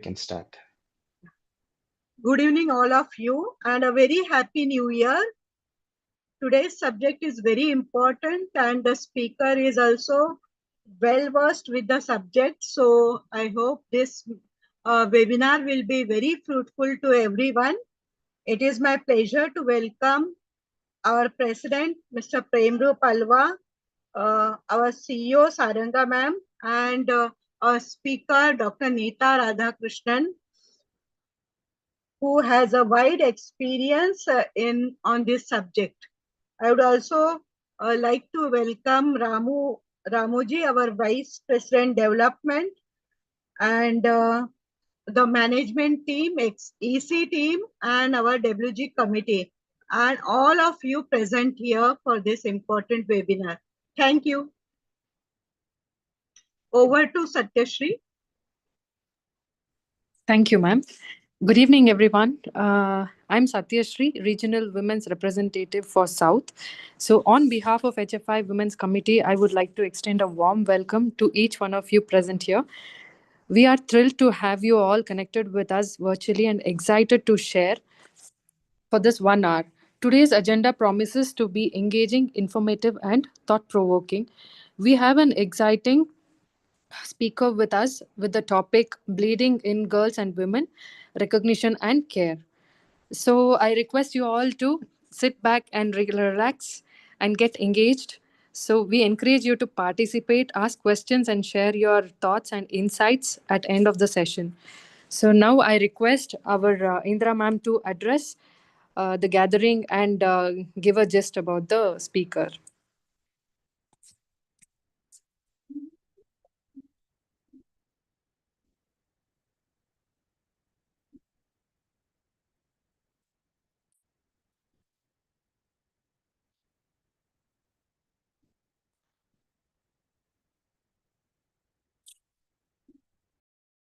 can start. Good evening, all of you, and a very happy new year. Today's subject is very important, and the speaker is also well versed with the subject. So, I hope this webinar will be very fruitful to everyone. It is my pleasure to welcome our President, Mr. Premru Palwa, our CEO, Saranga ma'am, and our speaker, Dr. Neeta Radhakrishnan, who has a wide experience on this subject. I would also like to welcome Ramuji, our Vice President Development, and the management team, EC team, and our WG committee, and all of you present here for this important webinar. Thank you. Over to Satyashri. Thank you, ma'am. Good evening, everyone. I'm Satyashri, Regional Women's Representative for South. So, on behalf of HFI Women's Committee, I would like to extend a warm welcome to each one of you present here. We are thrilled to have you all connected with us virtually and excited to share for this 1 hour. Today's agenda promises to be engaging, informative, and thought provoking. We have an exciting speaker with us with the topic Bleeding in Girls and Women, Recognition and Care. So I request you all to sit back and relax and get engaged. So we encourage you to participate, ask questions, and share your thoughts and insights at end of the session. So now I request our Indra ma'am to address the gathering and give a gist about the speaker.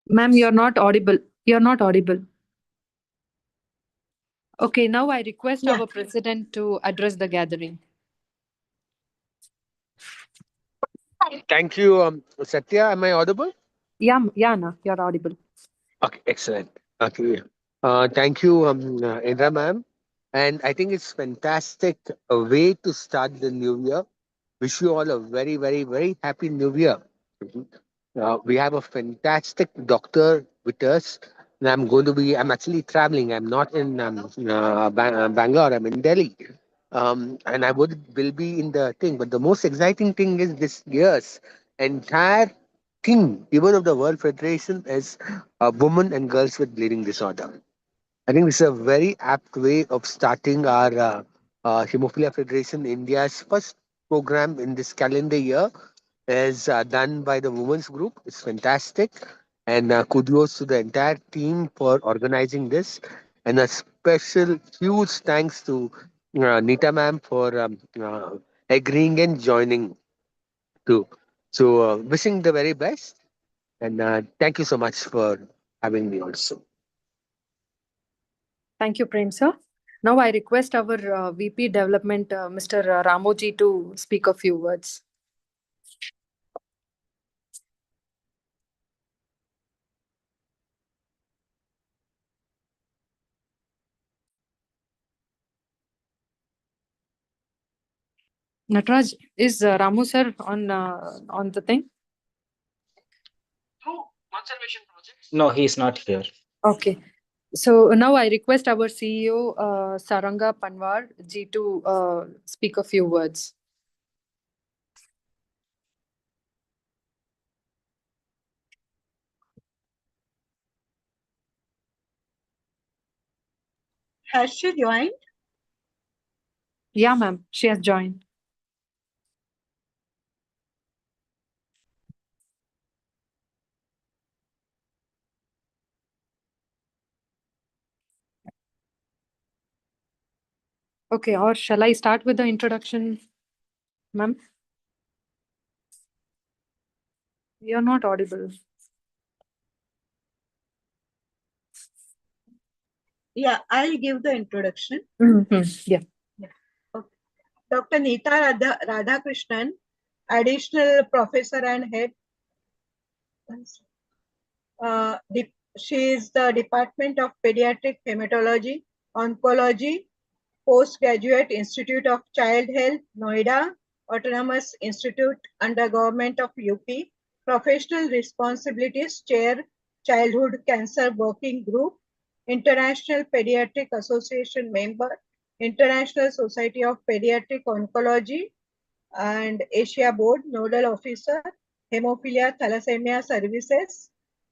Ma'am, you're not audible. You're not audible. Okay, now I request our president to address the gathering. Thank you, Satya. Am I audible? Yeah, no, you're audible. Okay, excellent. Okay. Thank you, Indra ma'am. And I think it's fantastic a way to start the new year. Wish you all a very, very, very happy new year. We have a fantastic doctor with us. And I'm actually traveling. I'm not in Bangalore. I'm in Delhi. And will be in the thing. But the most exciting thing is this year's entire thing, even of the World Federation, is women and girls with bleeding disorder. I think this is a very apt way of starting our Hemophilia Federation India's first program in this calendar year is done by the women's group. It's fantastic. And kudos to the entire team for organizing this. And a special, huge thanks to Nita ma'am for agreeing and joining too. So, wishing the very best. And thank you so much for having me also. Thank you, Prem sir. Now I request our VP Development, Mr. Ramoji, to speak a few words. Natraj, is Ramu sir on the thing? Conservation projects? No, he's not here. Okay. So now I request our CEO, Saranga Panwar ji, to speak a few words. Has she joined? Yeah, ma'am. She has joined. Okay, or shall I start with the introduction, ma'am? You're not audible. Yeah, I'll give the introduction. Yeah. Okay. Dr. Neeta Radhakrishnan, Additional Professor and Head, She is the Department of Pediatric Hematology, Oncology, Postgraduate Institute of Child Health, Noida, Autonomous Institute under Government of UP, Professional Responsibilities, Chair, Childhood Cancer Working Group, International Pediatric Association member, International Society of Pediatric Oncology and Asia Board, Nodal Officer, Hemophilia Thalassemia Services,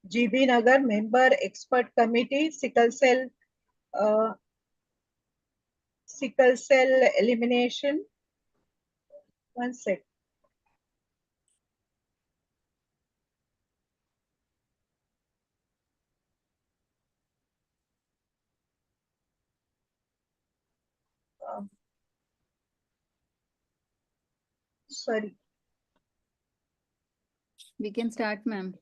GB Nagar member, Expert Committee, uh, sickle cell elimination. One sec. Sorry. We can start, ma'am.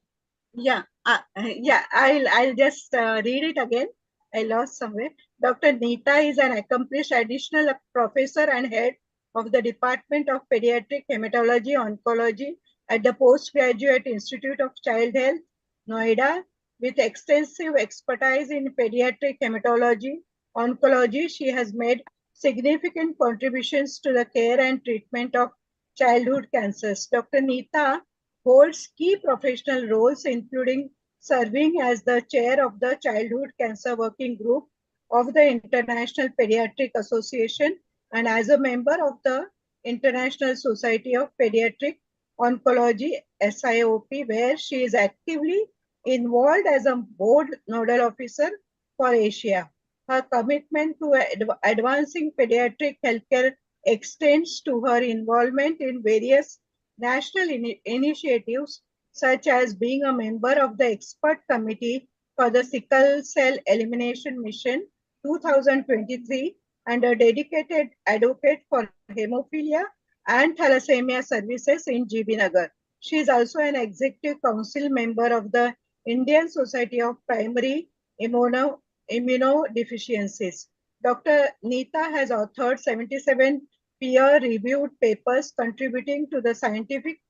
Yeah, I'll just read it again. I lost somewhere. Dr. Neeta is an accomplished additional professor and head of the Department of Pediatric Hematology Oncology at the Postgraduate Institute of Child Health, Noida. With extensive expertise in pediatric hematology oncology, she has made significant contributions to the care and treatment of childhood cancers. Dr. Neeta holds key professional roles, including serving as the chair of the Childhood Cancer Working Group of the International Pediatric Association and as a member of the International Society of Pediatric Oncology, SIOP, where she is actively involved as a board nodal officer for Asia. Her commitment to advancing pediatric healthcare extends to her involvement in various national initiatives, such as being a member of the expert committee for the Sickle Cell Elimination Mission 2023 and a dedicated advocate for hemophilia and thalassemia services in GB Nagar. She is also an executive council member of the Indian Society of Primary Immunodeficiencies. Dr. Neeta has authored 77 peer-reviewed papers contributing to the scientific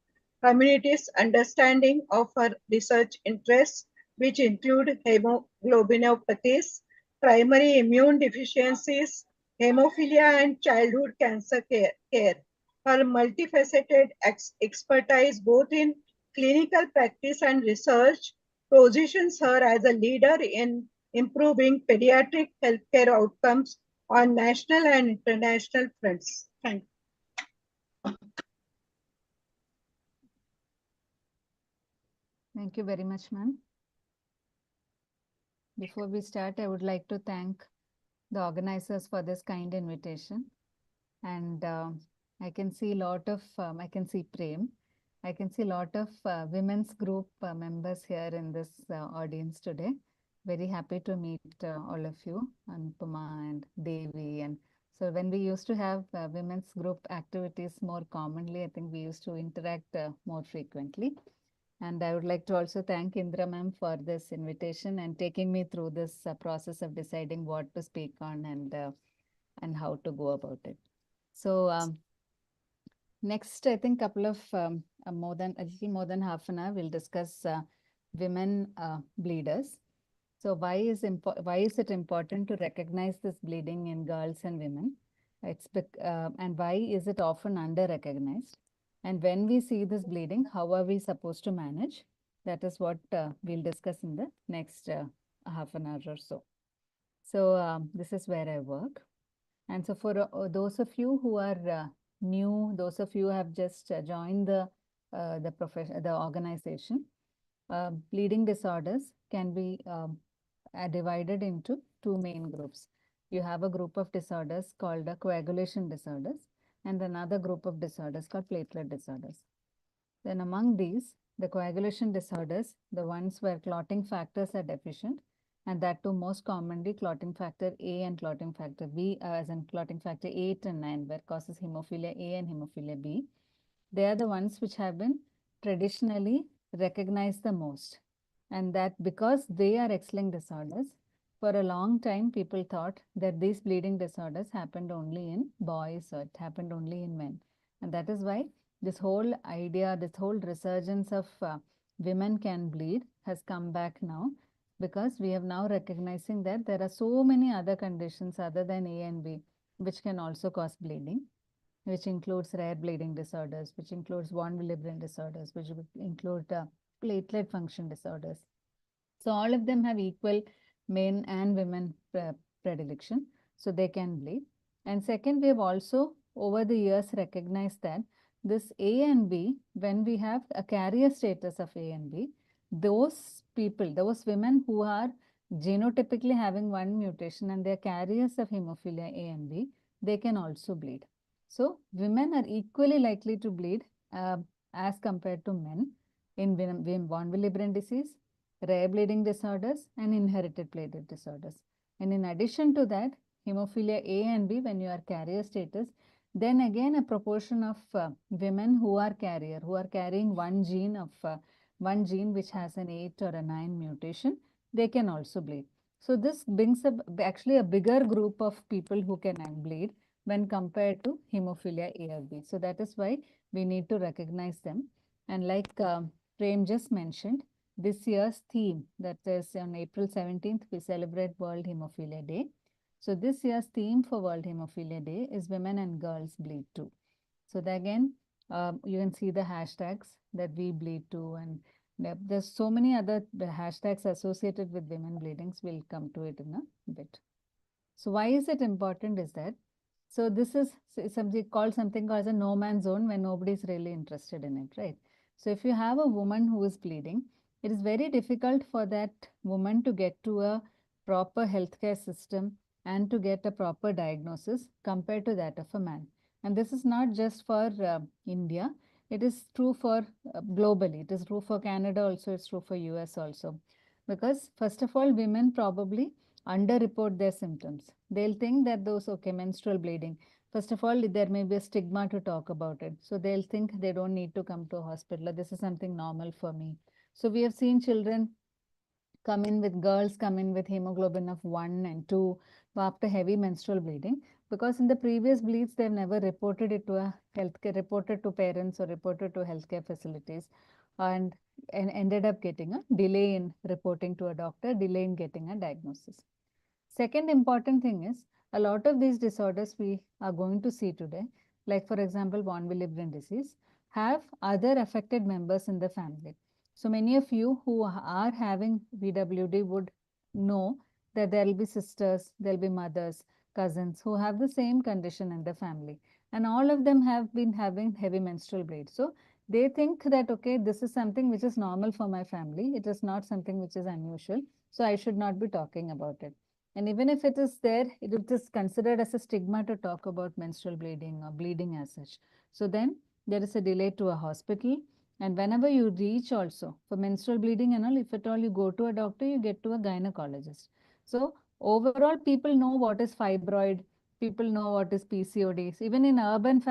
community's understanding of her research interests, which include hemoglobinopathies, primary immune deficiencies, hemophilia, and childhood cancer care. Her multifaceted expertise, both in clinical practice and research, positions her as a leader in improving pediatric healthcare outcomes on national and international fronts. Thank you. Thank you very much, ma'am. Before we start, I would like to thank the organizers for this kind invitation. And I can see a lot of, I can see Prem. I can see a lot of women's group members here in this audience today. Very happy to meet all of you, Anupama and Devi. And so when we used to have women's group activities more commonly, I think we used to interact more frequently. And I would like to also thank Indra ma'am for this invitation and taking me through this process of deciding what to speak on and how to go about it. So next, I think a little more than half an hour, we'll discuss women bleeders. So why is it important to recognize this bleeding in girls and women? And why is it often under-recognized? And when we see this bleeding, how are we supposed to manage? That is what we'll discuss in the next half an hour or so. So this is where I work. And so for those of you who are new, those of you who have just joined the organization, bleeding disorders can be divided into two main groups. You have a group of disorders called coagulation disorders and another group of disorders called platelet disorders. Then among these, the coagulation disorders, the ones where clotting factors are deficient, and that too most commonly clotting factor A and clotting factor B, as in clotting factor 8 and 9, where causes hemophilia A and hemophilia B. They are the ones which have been traditionally recognized the most. And that because they are X-linked disorders, for a long time people thought that these bleeding disorders happened only in boys or it happened only in men. And that is why this whole idea, this whole resurgence of women can bleed has come back now. because we have now recognizing that there are so many other conditions other than A and B, which can also cause bleeding, which includes rare bleeding disorders, which includes von Willebrand disorders, which would include platelet function disorders. So all of them have equal men and women predilection, so they can bleed. And second, we have also over the years recognized that this A and B, when we have a carrier status of A and B, those people, those women who are genotypically having one mutation and they are carriers of hemophilia A and B, they can also bleed. So women are equally likely to bleed as compared to men in von Willebrand disease, rare bleeding disorders, and inherited platelet disorders. And in addition to that, hemophilia A and B, when you are carrier status, then again a proportion of women who are carrying one gene which has an 8 or a 9 mutation, they can also bleed. So this brings up actually a bigger group of people who can bleed when compared to hemophilia A or B. So that is why we need to recognize them. And like Prem just mentioned, this year's theme, that is on April 17th, we celebrate World Hemophilia Day. So this year's theme for World Hemophilia Day is Women and Girls Bleed Too. So again, you can see the hashtags that we bleed too, and there's so many other hashtags associated with women bleedings. We'll come to it in a bit. So why is it important is that, so this is something called a no man's zone when nobody's really interested in it, right? So if you have a woman who is bleeding, it is very difficult for that woman to get to a proper healthcare system and to get a proper diagnosis compared to that of a man. And this is not just for India, it is true for globally. It is true for Canada also, it's true for US also. Because first of all, women probably underreport their symptoms. They'll think that those, okay, menstrual bleeding. First of all, there may be a stigma to talk about it. So they'll think they don't need to come to a hospital. This is something normal for me. So we have seen children girls come in with hemoglobin of 1 and 2 after heavy menstrual bleeding, because in the previous bleeds, they've never reported it to reported to parents or reported to healthcare facilities, and ended up getting a delay in reporting to a doctor, delay in getting a diagnosis. Second important thing is, a lot of these disorders we are going to see today, like for example, von Willebrand disease, have other affected members in the family. So many of you who are having VWD would know that there will be sisters, there will be mothers, cousins who have the same condition in the family. And all of them have been having heavy menstrual bleed. So they think that, okay, this is something which is normal for my family. It is not something which is unusual. So I should not be talking about it. And even if it is there, it is considered as a stigma to talk about menstrual bleeding or bleeding as such. So then there is a delay to a hospital. And whenever you reach also for menstrual bleeding and all, if at all you go to a doctor, you get to a gynecologist. So overall, people know what is fibroid. People know what is PCOD. Even in urban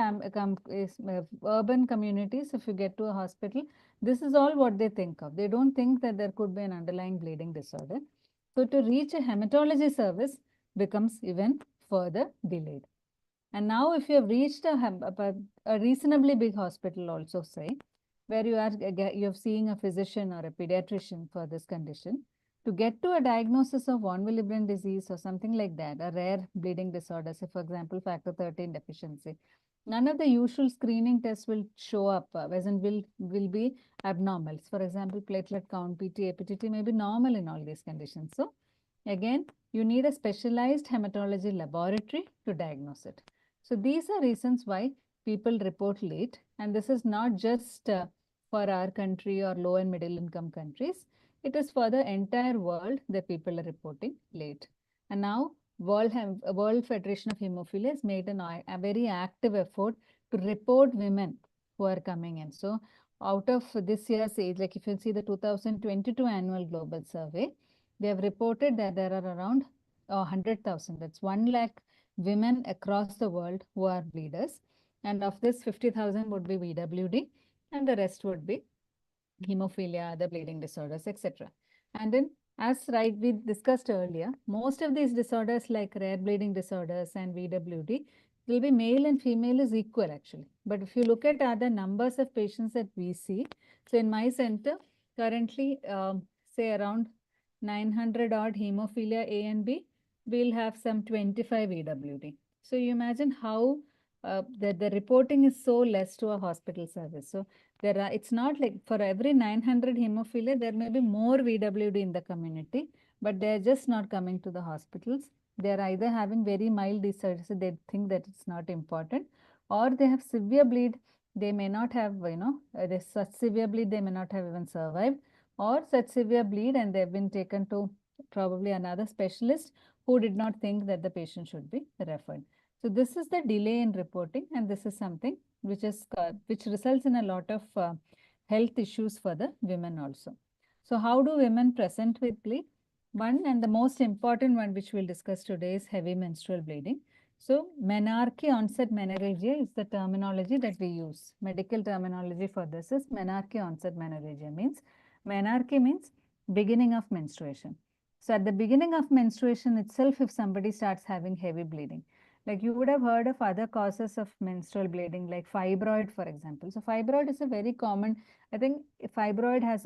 urban communities, if you get to a hospital, this is all what they think of. They don't think that there could be an underlying bleeding disorder. So to reach a hematology service becomes even further delayed. And now if you have reached a reasonably big hospital also, say, where you're seeing a physician or a pediatrician for this condition, to get to a diagnosis of von Willebrand disease or something like that, a rare bleeding disorder, say for example, factor 13 deficiency, none of the usual screening tests will show up, as in will be abnormal. For example, platelet count, PT, APTT may be normal in all these conditions. So again, you need a specialized hematology laboratory to diagnose it. So these are reasons why people report late, and this is not just for our country or low and middle income countries. It is for the entire world that people are reporting late. And now World Federation of Hemophilia has made a very active effort to report women who are coming in. So out of this year's age, like if you see the 2022 annual global survey, they have reported that there are around 100,000, that's 1 lakh women across the world who are bleeders. And of this, 50,000 would be VWD and the rest would be hemophilia, other bleeding disorders, etc. And then as we discussed earlier, most of these disorders like rare bleeding disorders and VWD will be male and female is equal actually. But if you look at other numbers of patients that we see, so in my center, currently say around 900 odd hemophilia A and B, we'll have some 25 EWD. So you imagine how the reporting is so less to a hospital service. So it's not like for every 900 hemophilia, there may be more VWD in the community, but they're just not coming to the hospitals. They're either having very mild discharge, so they think that it's not important, or they have severe bleed. They may not have, there's such severe bleed, they may not have even survived, or such severe bleed and they've been taken to probably another specialist who did not think that the patient should be referred. So this is the delay in reporting, and this is something which results in a lot of health issues for the women also. So how do women present with bleed? One, and the most important one which we'll discuss today, is heavy menstrual bleeding. So menarche onset menorrhagia is the terminology that we use. Medical terminology for this is menarche onset menorrhagia. Menarche means beginning of menstruation. So at the beginning of menstruation itself, if somebody starts having heavy bleeding, like you would have heard of other causes of menstrual bleeding, like fibroid, for example. So fibroid is a very common, I think fibroid has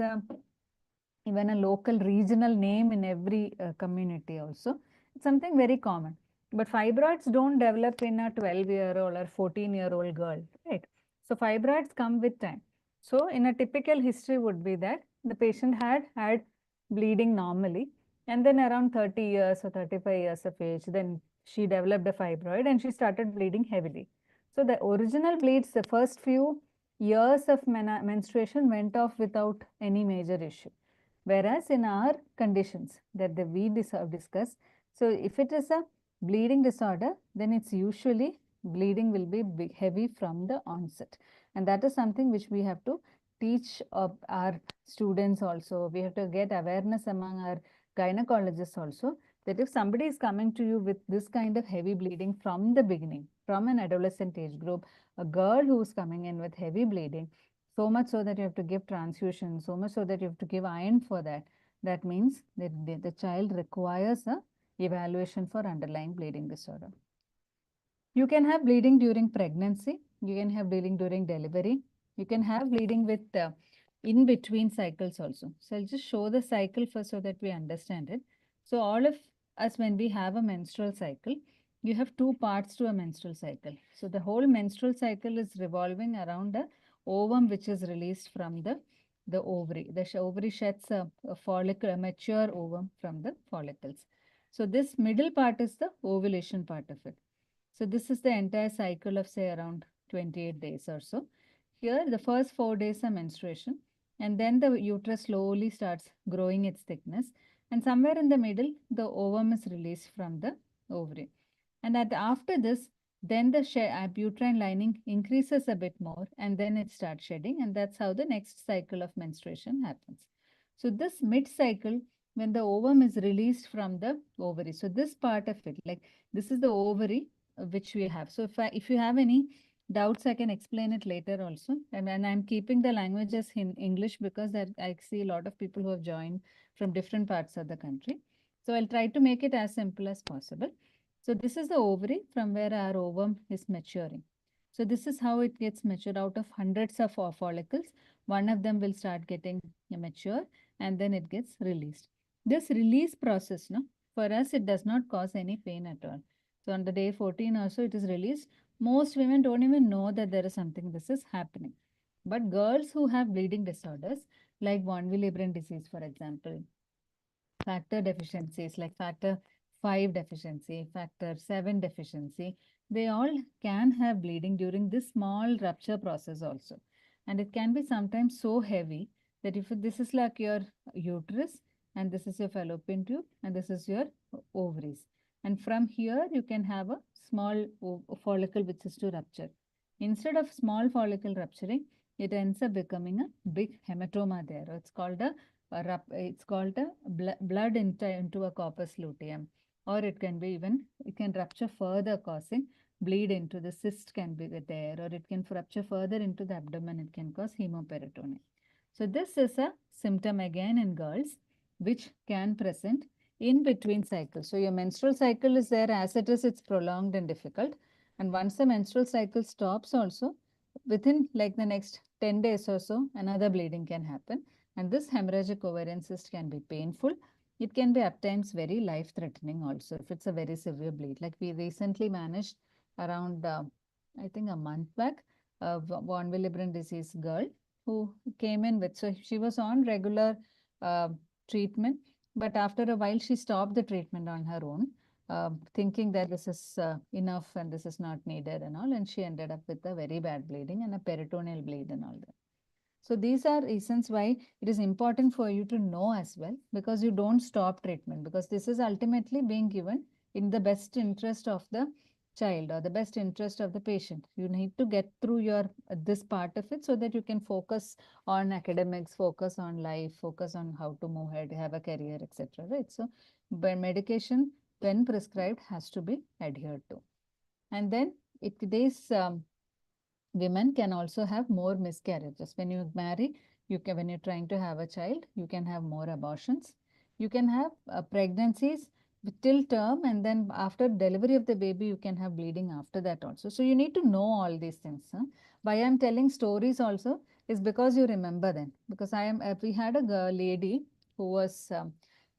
even a local regional name in every community also. It's something very common. But fibroids don't develop in a 12-year-old or 14-year-old girl, right? So fibroids come with time. So in a typical history would be that the patient had bleeding normally, and then around 30 years or 35 years of age, then she developed a fibroid and she started bleeding heavily. So the original bleeds, the first few years of menstruation went off without any major issue. Whereas in our conditions that we discuss, so if it is a bleeding disorder, then it's usually bleeding will be heavy from the onset. And that is something which we have to teach our students also. We have to get awareness among our gynecologists also, that if somebody is coming to you with this kind of heavy bleeding from the beginning, from an adolescent age group, a girl who's coming in with heavy bleeding, so much so that you have to give transfusion, so much so that you have to give iron for that. That means that the child requires a evaluation for underlying bleeding disorder. You can have bleeding during pregnancy. You can have bleeding during delivery. You can have bleeding with in between cycles also. So I'll just show the cycle first so that we understand it. So all of us, when we have a menstrual cycle, you have two parts to a menstrual cycle. So the whole menstrual cycle is revolving around a ovum which is released from the ovary. The ovary sheds a follicle, a mature ovum from the follicles. So this middle part is the ovulation part of it. So this is the entire cycle of say around 28 days or so. Here the first 4 days are menstruation, and then the uterus slowly starts growing its thickness, and somewhere in the middle the ovum is released from the ovary. And after this, then the uterine lining increases a bit more, and then it starts shedding, and that's how the next cycle of menstruation happens. So this mid-cycle, when the ovum is released from the ovary, so this part of it, like this is the ovary which we have. So if you have any doubts, I can explain it later also. And I'm keeping the languages in English because that I see a lot of people who have joined from different parts of the country. So I'll try to make it as simple as possible. So this is the ovary from where our ovum is maturing. So this is how it gets matured. Out of hundreds of follicles, one of them will start getting mature, and then it gets released. This release process, for us, it does not cause any pain at all. So on the day 14 or so, it is released. Most women don't even know that there is something this is happening. But girls who have bleeding disorders, like von Willebrand disease, for example, factor deficiencies like factor 5 deficiency, factor 7 deficiency, they all can have bleeding during this small rupture process also. And it can be sometimes so heavy that if this is like your uterus, and this is your fallopian tube, and this is your ovaries. And from here, you can have a small follicle which is to rupture. Instead of small follicle rupturing, it ends up becoming a big hematoma there. It's called a blood into a corpus luteum, or it can be even, it can rupture further, causing bleed into the cyst can be there, or it can rupture further into the abdomen. It can cause hemoperitoneum. So this is a symptom again in girls, which can present in between cycles. So your menstrual cycle is there as it is, it's prolonged and difficult. And once the menstrual cycle stops also, within like the next 10 days or so, another bleeding can happen. And this hemorrhagic ovarian cyst can be painful. it can be at times very life-threatening also if it's a very severe bleed. Like we recently managed around, I think a month back, a von Willebrand disease girl who came in with, so she was on regular treatment, but after a while she stopped the treatment on her own, thinking that this is enough and this is not needed and all, and she ended up with a very bad bleeding and a peritoneal bleed and all that. So these are reasons why it is important for you to know as well, because you don't stop treatment, because this is ultimately being given in the best interest of the child or the best interest of the patient. You need to get through your this part of it so that you can focus on academics, focus on life, focus on how to move ahead, have a career, etc. Right? So, but medication when prescribed has to be adhered to. And then these women can also have more miscarriages. When you marry, when you're trying to have a child, you can have more abortions. You can have pregnancies till term, and then after delivery of the baby, you can have bleeding after that also. So you need to know all these things. Huh? Why I'm telling stories also is because you remember them. Because we had a lady who was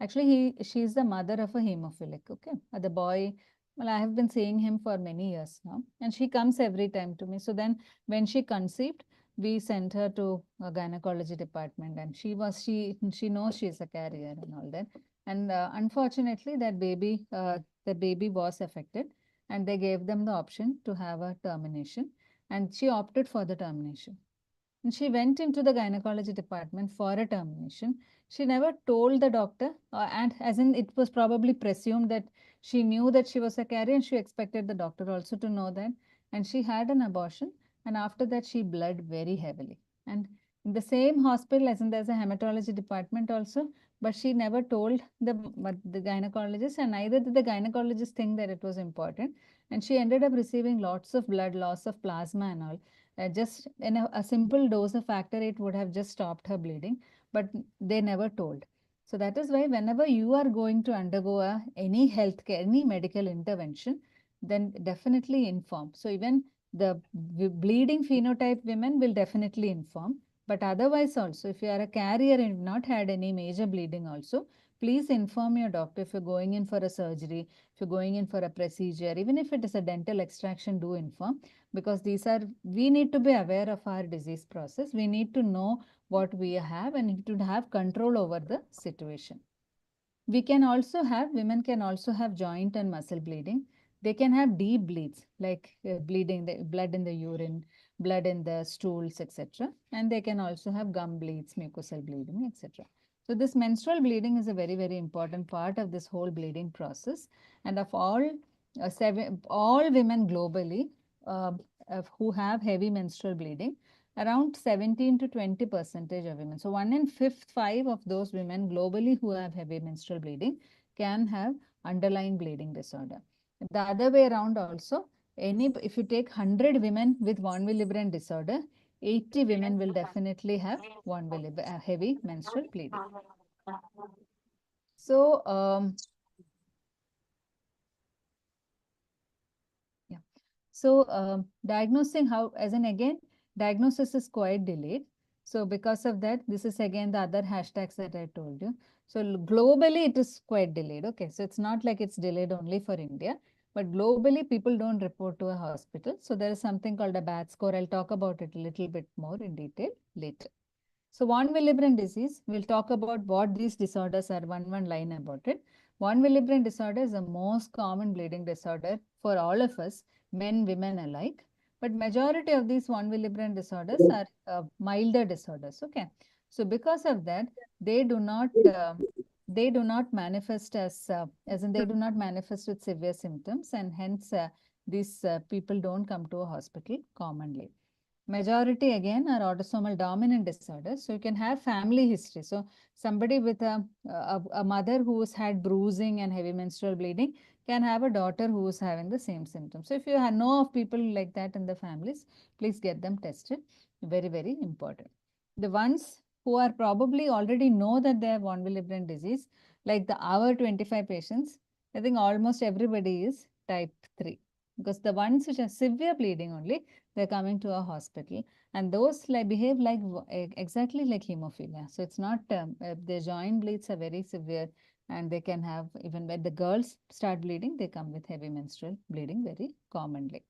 actually she's the mother of a hemophilic. Okay, the boy. Well, I have been seeing him for many years now, and she comes every time to me. So then, when she conceived, we sent her to a gynecology department, and she knows she is a carrier and all that. And unfortunately, the baby was affected, and they gave them the option to have a termination, and she opted for the termination. And she went into the gynecology department for a termination. She never told the doctor, and as in it was probably presumed that she knew that she was a carrier, and she expected the doctor also to know that. And she had an abortion, and after that she bled very heavily. And in the same hospital, as in there's a hematology department also, but she never told the gynecologist, and neither did the gynecologist think that it was important. And she ended up receiving lots of blood, loss of plasma and all. Just in a simple dose of factor 8 would have just stopped her bleeding, but they never told. So that is why whenever you are going to undergo any healthcare, any medical intervention, then definitely inform. So even the bleeding phenotype women will definitely inform. But otherwise also, if you are a carrier and not had any major bleeding also, please inform your doctor if you're going in for a surgery, if you're going in for a procedure, even if it is a dental extraction, do inform, because we need to be aware of our disease process. We need to know what we have and need to have control over the situation. Women can also have joint and muscle bleeding. They can have deep bleeds, like bleeding, the blood in the urine, blood in the stools, etc. And they can also have gum bleeds, mucosal bleeding, etc. So this menstrual bleeding is a very, very important part of this whole bleeding process. And of all women globally who have heavy menstrual bleeding, around 17 to 20% of women. So 1 in 5 of those women globally who have heavy menstrual bleeding can have underlying bleeding disorder. The other way around also, if you take 100 women with von Willebrand disorder, 80 women will definitely have heavy menstrual bleeding. So, yeah. So diagnosing diagnosis is quite delayed. So because of that, this is again the other hashtags that I told you. So globally, it is quite delayed. Okay, so it's not like it's delayed only for India, but globally, people don't report to a hospital. So there is something called a BAT score. I'll talk about it a little bit more in detail later. So von Willebrand disease, we'll talk about what these disorders are, one line about it. Von Willebrand disorder is the most common bleeding disorder for all of us, men, women alike. But majority of these von Willebrand disorders are milder disorders. Okay, so because of that, they do not manifest as in they do not manifest with severe symptoms, and hence these people don't come to a hospital commonly. Majority again are autosomal dominant disorders. So you can have family history. So somebody with a mother who's had bruising and heavy menstrual bleeding can have a daughter who is having the same symptoms. So if you know of people like that in the families, please get them tested. Very, very important. The ones who are probably already know that they have von Willebrand disease, like our 25 patients, I think almost everybody is type 3. Because the ones which are severe bleeding only, they're coming to a hospital, and those behave like exactly like hemophilia. So it's not their joint bleeds are very severe. And they can have, even when the girls start bleeding, they come with heavy menstrual bleeding very commonly.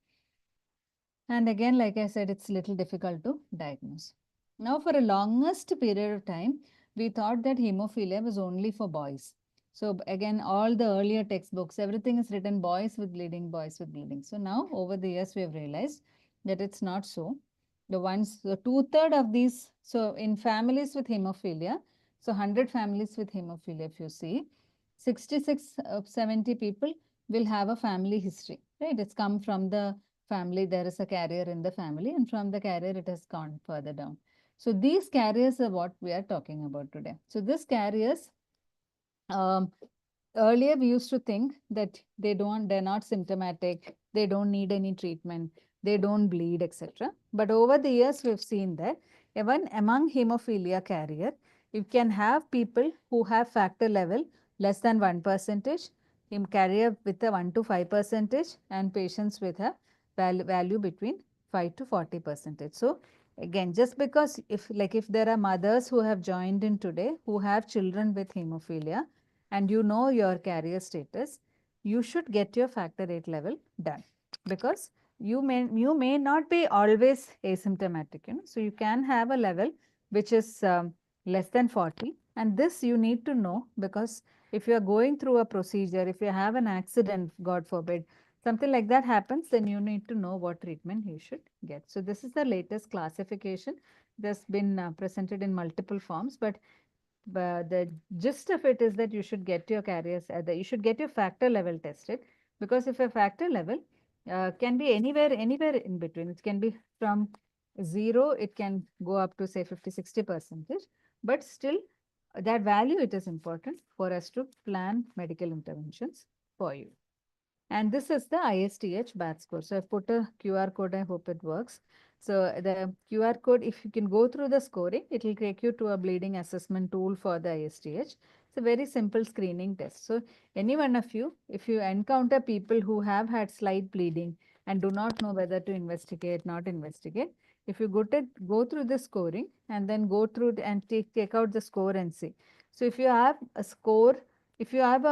And again, like I said, it's little difficult to diagnose. Now, for a longest period of time, we thought that hemophilia was only for boys. So again, all the earlier textbooks, everything is written boys with bleeding, boys with bleeding. So now, over the years, we have realized that it's not so. The 2/3 of these, so in families with hemophilia, so 100 families with hemophilia, if you see, 66 of 70 people will have a family history, right? It's come from the family, there is a carrier in the family, and from the carrier, it has gone further down. So these carriers are what we are talking about today. So these carriers, um, earlier we used to think that they're not symptomatic, they don't need any treatment, they don't bleed, etc. But over the years, we've seen that even among hemophilia carrier, you can have people who have factor level less than 1%, him carrier with a 1 to 5%, and patients with a value between 5 to 40%. So again, just because if there are mothers who have joined in today who have children with hemophilia, and you know your carrier status, you should get your factor VIII level done, because you may not be always asymptomatic, so you can have a level which is less than 40, and this you need to know, because if you are going through a procedure, if you have an accident, God forbid, something like that happens, then you need to know what treatment you should get. So this is the latest classification. That's been presented in multiple forms, but the gist of it is that you should get your carriers, you should get your factor level tested, because if a factor level can be anywhere in between, it can be from 0, it can go up to say 50-60%, but still that value, it is important for us to plan medical interventions for you. And this is the ISTH BAT score. So I've put a QR code, I hope it works. So the QR code, if you can go through the scoring, it will take you to a bleeding assessment tool for the ISTH. It's a very simple screening test. So any one of you, if you encounter people who have had slight bleeding and do not know whether to investigate, not investigate, if you go through the scoring and then go through and take out the score and see. So if you have a score, if you have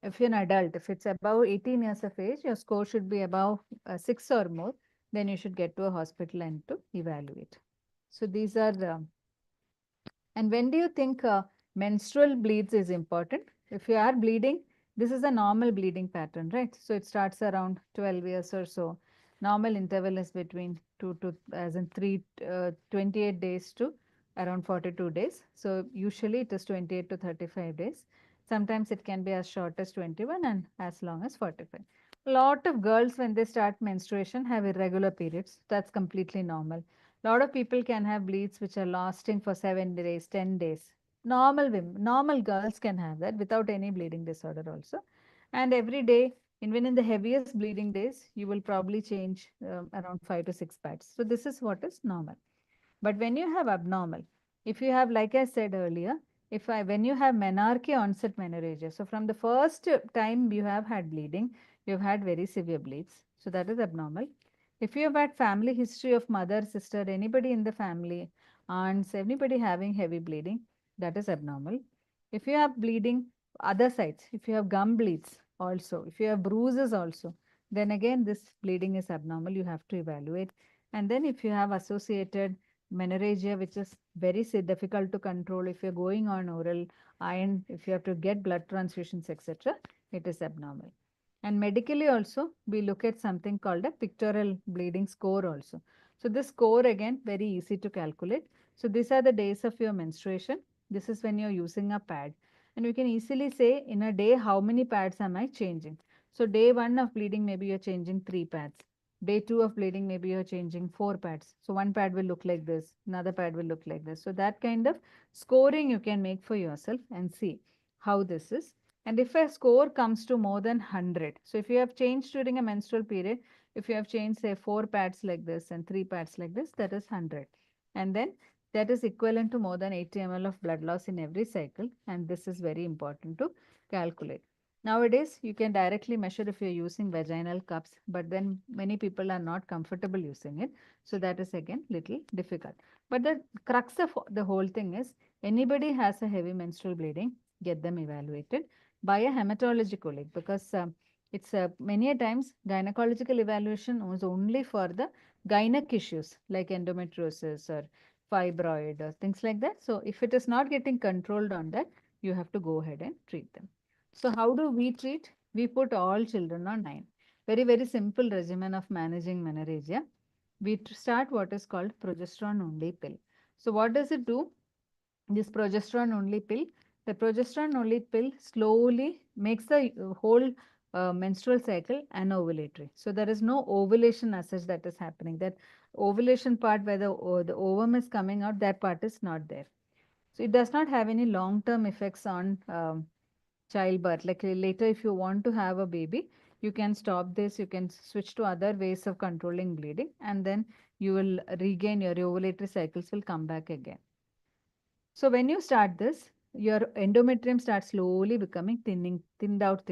if you're an adult, if it's above 18 years of age, your score should be above 6 or more, then you should get to a hospital and to evaluate. So these are the, and when do you think menstrual bleeds is important? If you are bleeding, this is a normal bleeding pattern, right? So it starts around 12 years or so. Normal interval is between 28 days to around 42 days. So usually it is 28 to 35 days. Sometimes it can be as short as 21 and as long as 45. A lot of girls, when they start menstruation, have irregular periods. That's completely normal. A lot of people can have bleeds which are lasting for 7 days, 10 days. Normal women, normal girls can have that without any bleeding disorder also. And every day, even in the heaviest bleeding days, you will probably change around 5 to 6 pads. So this is what is normal. But when you have abnormal, if you have, like I said earlier, when you have menarche onset menorrhagia, so from the first time you have had bleeding, you have had very severe bleeds. So that is abnormal. If you have had family history of mother, sister, anybody in the family, aunts, anybody having heavy bleeding, that is abnormal. If you have bleeding other sides, if you have gum bleeds also, if you have bruises also, then again this bleeding is abnormal. You have to evaluate. And then if you have associated menorrhagia, which is very difficult to control, if you're going on oral iron, if you have to get blood transfusions, etc., it is abnormal. And medically also, we look at something called a pictorial bleeding score also. So this score, again, very easy to calculate. So these are the days of your menstruation. This is when you're using a pad. And you can easily say in a day, how many pads am I changing? So day 1 of bleeding, maybe you're changing 3 pads. Day 2 of bleeding, maybe you're changing 4 pads. So one pad will look like this, another pad will look like this. So that kind of scoring you can make for yourself and see how this is. And if a score comes to more than 100, so if you have changed during a menstrual period, if you have changed say 4 pads like this and 3 pads like this, that is 100. And then that is equivalent to more than 80 ml of blood loss in every cycle. And this is very important to calculate. Nowadays, you can directly measure if you're using vaginal cups, but then many people are not comfortable using it. So that is again little difficult. But the crux of the whole thing is anybody has a heavy menstrual bleeding, get them evaluated by a hematology colleague, because it's many a times gynecological evaluation was only for the gynec issues like endometriosis or fibroid or things like that. So if it is not getting controlled on that, you have to go ahead and treat them. So how do we treat? We put all children on 9. Very, very simple regimen of managing menorrhagia. We start what is called progesterone only pill. So what does it do? This progesterone only pill, the progesterone only pill slowly makes the whole menstrual cycle anovulatory. So there is no ovulation as such that is happening. That ovulation part where the ovum is coming out, that part is not there. So it does not have any long-term effects on childbirth. Like later, if you want to have a baby, you can stop this, you can switch to other ways of controlling bleeding, and then you will regain your ovulatory cycles will come back again. So when you start this, your endometrium starts slowly becoming thinned out,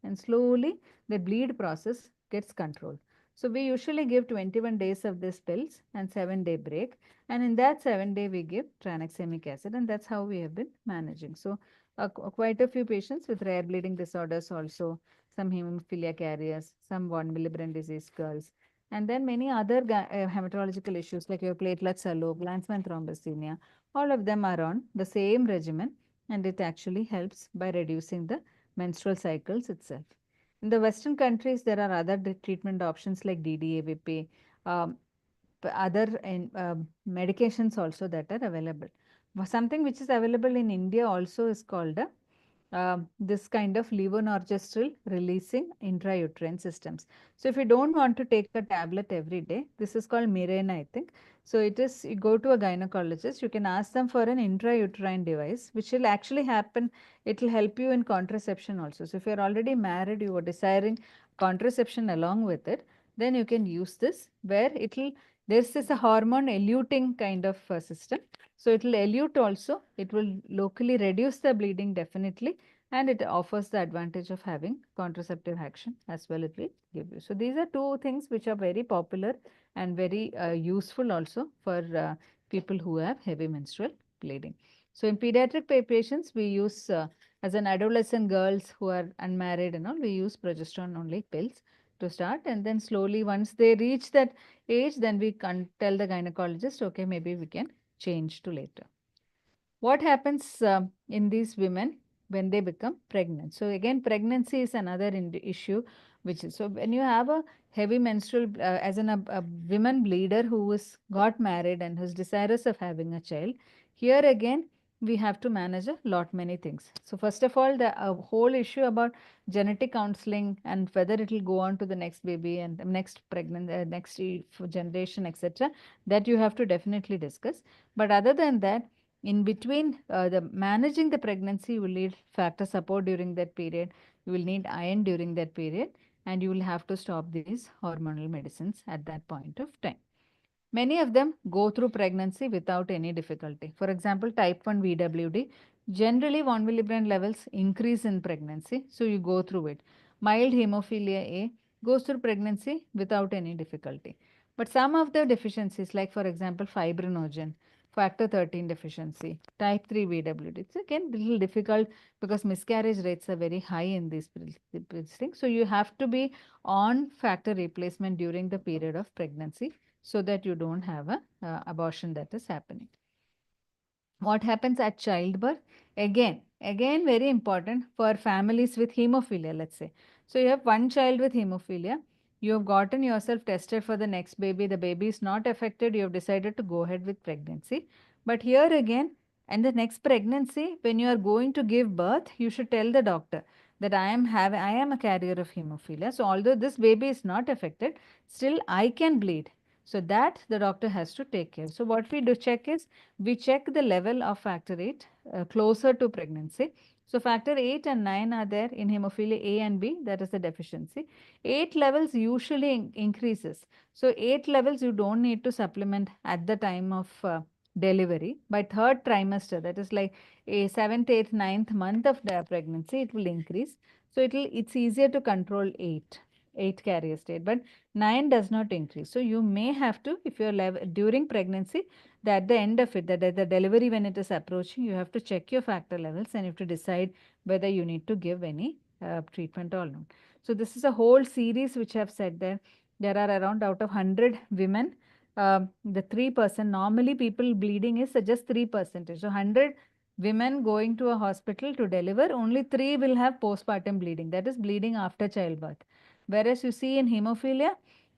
and slowly the bleed process gets controlled. So we usually give 21 days of these pills and 7-day break. And in that 7-day, we give tranexamic acid, and that's how we have been managing. So quite a few patients with rare bleeding disorders also, some hemophilia carriers, some von Willebrand disease girls, and then many other hematological issues like your platelets are low, Glanzmann thrombocythemia, all of them are on the same regimen, and it actually helps by reducing the menstrual cycles itself. In the Western countries, there are other treatment options like DDAVP, um, other medications also that are available. Something which is available in India also is called this kind of levonorgestrel releasing intrauterine systems. So if you don't want to take a tablet every day, this is called Mirena, I think. So it is, you go to a gynecologist, you can ask them for an intrauterine device, which will actually happen. It will help you in contraception also. So if you're already married, you are desiring contraception along with it, then you can use this, where it will, this is a hormone eluting kind of system. So it will elute also, it will locally reduce the bleeding definitely, and it offers the advantage of having contraceptive action as well it will give you. So these are two things which are very popular and very useful also for people who have heavy menstrual bleeding. So in pediatric patients, we use as an adolescent girls who are unmarried and all, we use progesterone only pills to start, and then slowly once they reach that age, then we can tell the gynecologist, okay, maybe we can change to later. What happens in these women when they become pregnant? So again, pregnancy is another issue, which is, so when you have a heavy menstrual, as a woman bleeder who is got married and who's desirous of having a child, here again, we have to manage a lot many things. So first of all, the whole issue about genetic counseling and whether it will go on to the next baby and next pregnant, next generation, etc., that you have to definitely discuss. But other than that, in between the managing the pregnancy, you will need factor support during that period. You will need iron during that period, and you will have to stop these hormonal medicines at that point of time. Many of them go through pregnancy without any difficulty. For example, type 1 VWD, generally von Willebrand levels increase in pregnancy, so you go through it. Mild hemophilia A goes through pregnancy without any difficulty. But some of the deficiencies, like for example, fibrinogen, factor 13 deficiency, type 3 VWD, it's again a little difficult because miscarriage rates are very high in these things. So you have to be on factor replacement during the period of pregnancy, so that you don't have a abortion that is happening. What happens at childbirth? Again, very important for families with hemophilia, let's say. So you have one child with hemophilia, you have gotten yourself tested for the next baby, the baby is not affected, you have decided to go ahead with pregnancy. But here again, and the next pregnancy, when you are going to give birth, you should tell the doctor that I am a carrier of hemophilia. So although this baby is not affected, still I can bleed. So that the doctor has to take care. So what we do check is, we check the level of factor 8 closer to pregnancy. So factor 8 and 9 are there in hemophilia A and B, that is the deficiency. 8 levels usually increases. So 8 levels you don't need to supplement at the time of delivery. By third trimester, that is like a 7th, 8th, 9th month of the pregnancy, it will increase. So it's easier to control 8 carrier state, but 9 does not increase. So you may have to, if you're during pregnancy, that at the end of it, that at the delivery when it is approaching, you have to check your factor levels and you have to decide whether you need to give any treatment or not. So this is a whole series which I have said there. There are around out of 100 women, the 3%, normally people bleeding is just 3%. So 100 women going to a hospital to deliver, only 3 will have postpartum bleeding, that is bleeding after childbirth. Whereas you see in hemophilia,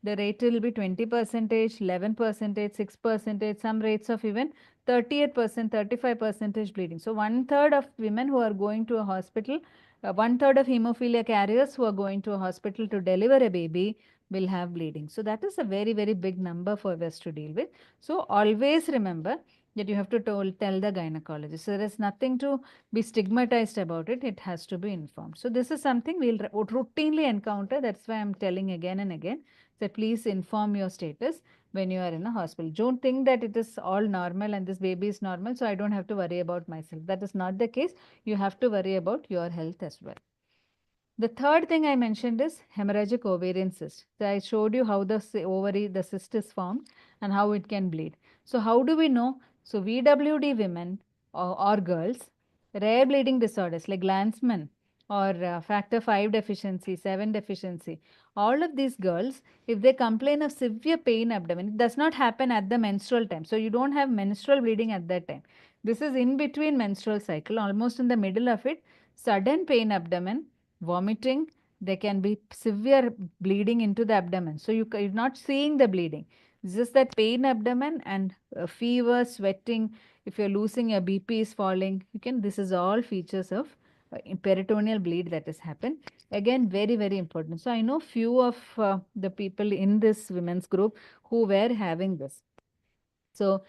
the rate will be 20%, 11%, 6%, some rates of even 38%, 35% bleeding. So 1/3 of women who are going to a hospital, 1/3 of hemophilia carriers who are going to a hospital to deliver a baby will have bleeding. So that is a very, very big number for us to deal with. So always remember that you have to tell the gynecologist. So there is nothing to be stigmatized about it. It has to be informed. So this is something we'll routinely encounter. That's why I'm telling again and again that please inform your status when you are in a hospital. Don't think that it is all normal and this baby is normal, so I don't have to worry about myself. That is not the case. You have to worry about your health as well. The third thing I mentioned is hemorrhagic ovarian cyst. So I showed you how the ovary, the cyst is formed and how it can bleed. So how do we know? So VWD women or girls, rare bleeding disorders like Glanzmann or factor 5 deficiency, 7 deficiency, all of these girls, if they complain of severe pain abdomen, it does not happen at the menstrual time. So you don't have menstrual bleeding at that time. This is in between menstrual cycle, almost in the middle of it, sudden pain abdomen, vomiting, there can be severe bleeding into the abdomen. So you're not seeing the bleeding. It's just that pain abdomen and fever, sweating. If you're losing your BP is falling, this is all features of peritoneal bleed that has happened. Again, very, very important. So I know few of the people in this women's group who were having this. So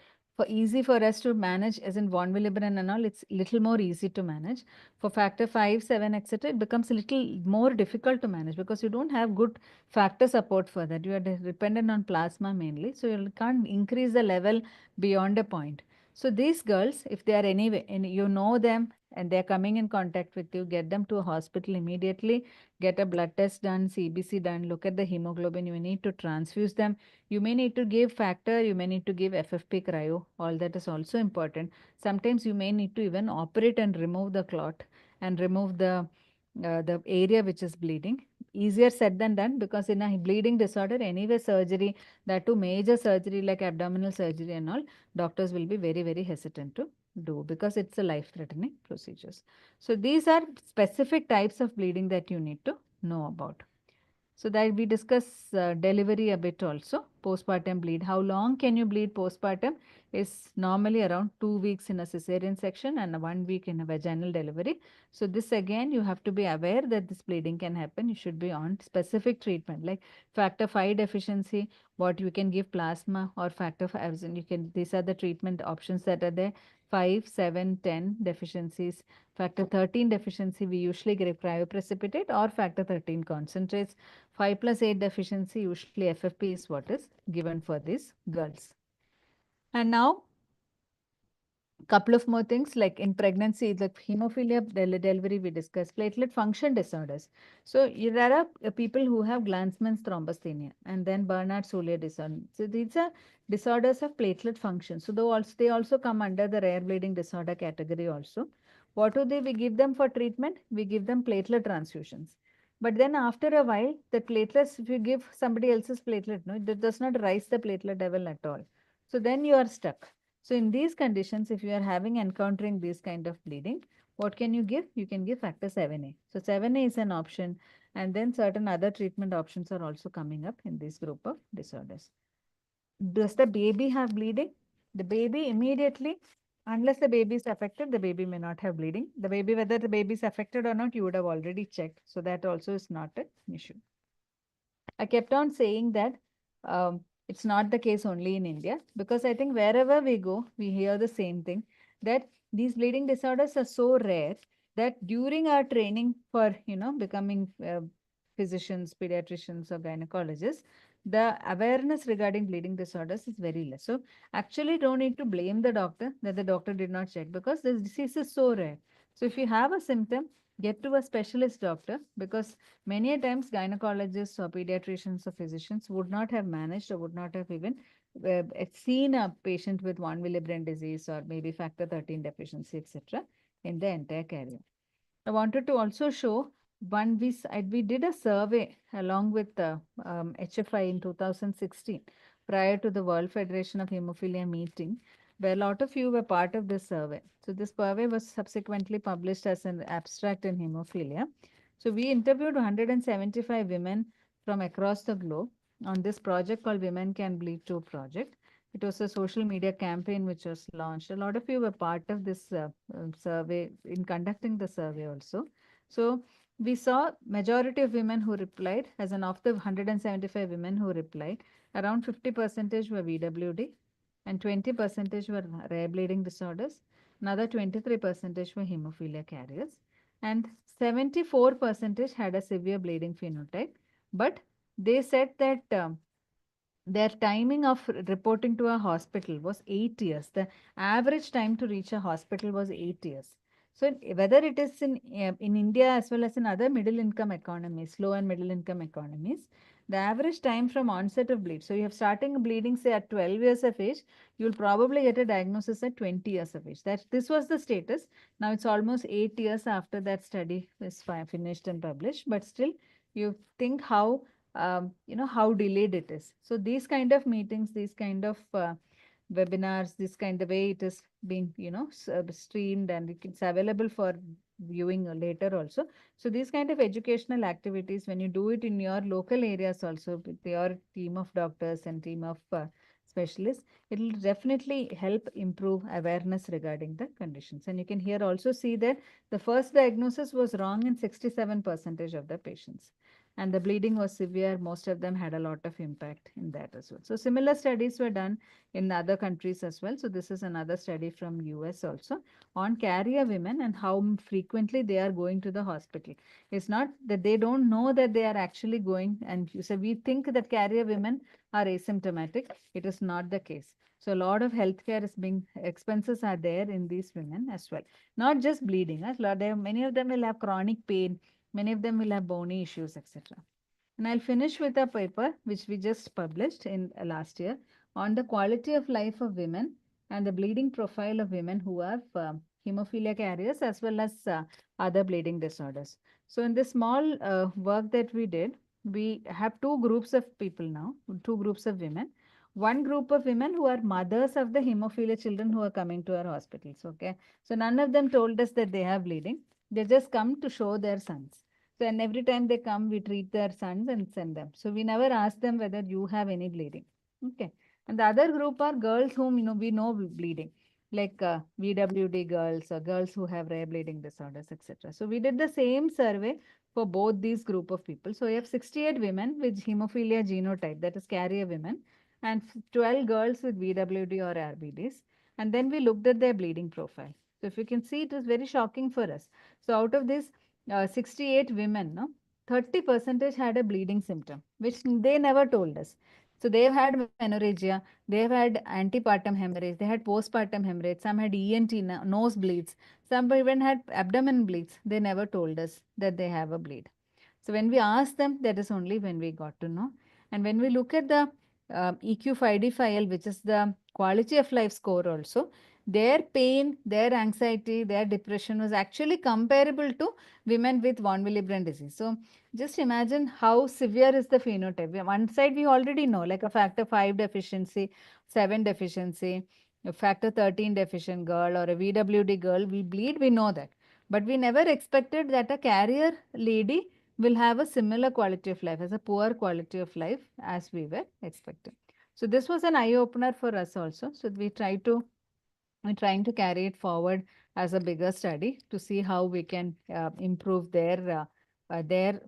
easy for us to manage as in von Willebrand and all, it's little more easy to manage. For factor 5, 7, etc., it becomes a little more difficult to manage because you don't have good factor support for that. You are dependent on plasma mainly. So you can't increase the level beyond a point. So these girls, if they are anyway, and you know them and they're coming in contact with you, get them to a hospital immediately, get a blood test done, CBC done, look at the hemoglobin, you need to transfuse them. You may need to give factor, you may need to give FFP cryo, all that is also important. Sometimes you may need to even operate and remove the clot and remove the area which is bleeding. Easier said than done because in a bleeding disorder, anyway surgery, that too major surgery like abdominal surgery and all, doctors will be very, very hesitant to do because it's a life-threatening procedures. So these are specific types of bleeding that you need to know about. So that we discuss delivery a bit also, postpartum bleed. How long can you bleed postpartum is normally around 2 weeks in a cesarean section and 1 week in a vaginal delivery. So this again, you have to be aware that this bleeding can happen. You should be on specific treatment like factor 5 deficiency, what you can give plasma or factor 5, these are the treatment options that are there. 5, 7, 10 deficiencies. Factor 13 deficiency, we usually give cryoprecipitate or factor 13 concentrates. 5+8 deficiency, usually FFP is what is given for these girls. And now, couple of more things like in pregnancy, the hemophilia delivery we discussed, platelet function disorders. So there are people who have Glanzmann's thrombocythemia and then Bernard-Soulier disorder. So these are disorders of platelet function. So they also come under the rare bleeding disorder category also. What do we give them for treatment? We give them platelet transfusions. But then after a while, the platelets, if you give somebody else's platelet, no, it does not rise the platelet level at all. So then you are stuck. So in these conditions, if you are encountering this kind of bleeding, what can you give? You can give factor 7A. So 7A is an option, and then certain other treatment options are also coming up in this group of disorders. Does the baby have bleeding? The baby immediately, unless the baby is affected, the baby may not have bleeding. The baby, whether the baby is affected or not, you would have already checked. So that also is not an issue. I kept on saying that it's not the case only in India because I think wherever we go, we hear the same thing that these bleeding disorders are so rare that during our training for, becoming physicians, pediatricians or gynecologists, the awareness regarding bleeding disorders is very less. So actually don't need to blame the doctor that the doctor did not check because this disease is so rare. So if you have a symptom, get to a specialist doctor because many a times gynecologists or pediatricians or physicians would not have managed or would not have even seen a patient with von Willebrand disease or maybe factor 13 deficiency, etc., in the entire carrier. I wanted to also show we did a survey along with the HFI in 2016 prior to the World Federation of Hemophilia meeting, where a lot of you were part of this survey. So this survey was subsequently published as an abstract in Hemophilia. So we interviewed 175 women from across the globe on this project called Women Can Bleed Too project. It was a social media campaign which was launched. A lot of you were part of this survey in conducting the survey also. So we saw majority of women who replied, as an of the 175 women who replied, around 50% were VWD and 20% were rare bleeding disorders. Another 23% were hemophilia carriers and 74% had a severe bleeding phenotype. But they said that their timing of reporting to a hospital was 8 years. The average time to reach a hospital was 8 years. So whether it is in India as well as in other middle income economies, low and middle income economies, the average time from onset of bleed. So you have starting bleeding say at 12 years of age, you will probably get a diagnosis at 20 years of age. This was the status. Now it's almost 8 years after that study is finished and published, but still you think how how delayed it is. So these kind of meetings, these kind of webinars, this kind of way it is being, streamed and it's available for viewing later also. So these kind of educational activities, when you do it in your local areas also with your team of doctors and team of specialists, it will definitely help improve awareness regarding the conditions. And you can here also see that the first diagnosis was wrong in 67% of the patients. And the bleeding was severe. Most of them had a lot of impact in that as well. So similar studies were done in other countries as well. So this is another study from US also on carrier women and how frequently they are going to the hospital. It's not that they don't know that they are actually going, and you say we think that carrier women are asymptomatic. It is not the case. So a lot of healthcare expenses are there in these women as well. Not just bleeding. Many of them will have chronic pain. Many of them will have bony issues, etc. And I'll finish with a paper which we just published in last year on the quality of life of women and the bleeding profile of women who have hemophilia carriers as well as other bleeding disorders. So in this small work that we did, we have two groups of people now, two groups of women. One group of women who are mothers of the hemophilia children who are coming to our hospitals. Okay. So none of them told us that they have bleeding. They just come to show their sons. So, and every time they come, we treat their sons and send them. So we never ask them whether you have any bleeding. Okay. And the other group are girls whom we know bleeding, like VWD girls or girls who have rare bleeding disorders, etc. So we did the same survey for both these group of people. So we have 68 women with hemophilia genotype, that is carrier women, and 12 girls with VWD or RBDs. And then we looked at their bleeding profile. So if you can see, it was very shocking for us. So out of this 68 women, no, 30% had a bleeding symptom, which they never told us. So they've had menorrhagia, they've had antepartum hemorrhage, they had postpartum hemorrhage, some had ENT, nose bleeds, some even had abdomen bleeds. They never told us that they have a bleed. So when we asked them, that is only when we got to know. And when we look at the EQ5D-5L, which is the quality of life score also, their pain, their anxiety, their depression was actually comparable to women with von Willebrand disease. So just imagine how severe is the phenotype. One side we already know, like a factor 5 deficiency, 7 deficiency, a factor 13 deficient girl or a VWD girl will bleed, we know that. But we never expected that a carrier lady will have a similar quality of life, as a poor quality of life as we were expecting. So this was an eye opener for us also. So we're trying to carry it forward as a bigger study to see how we can improve their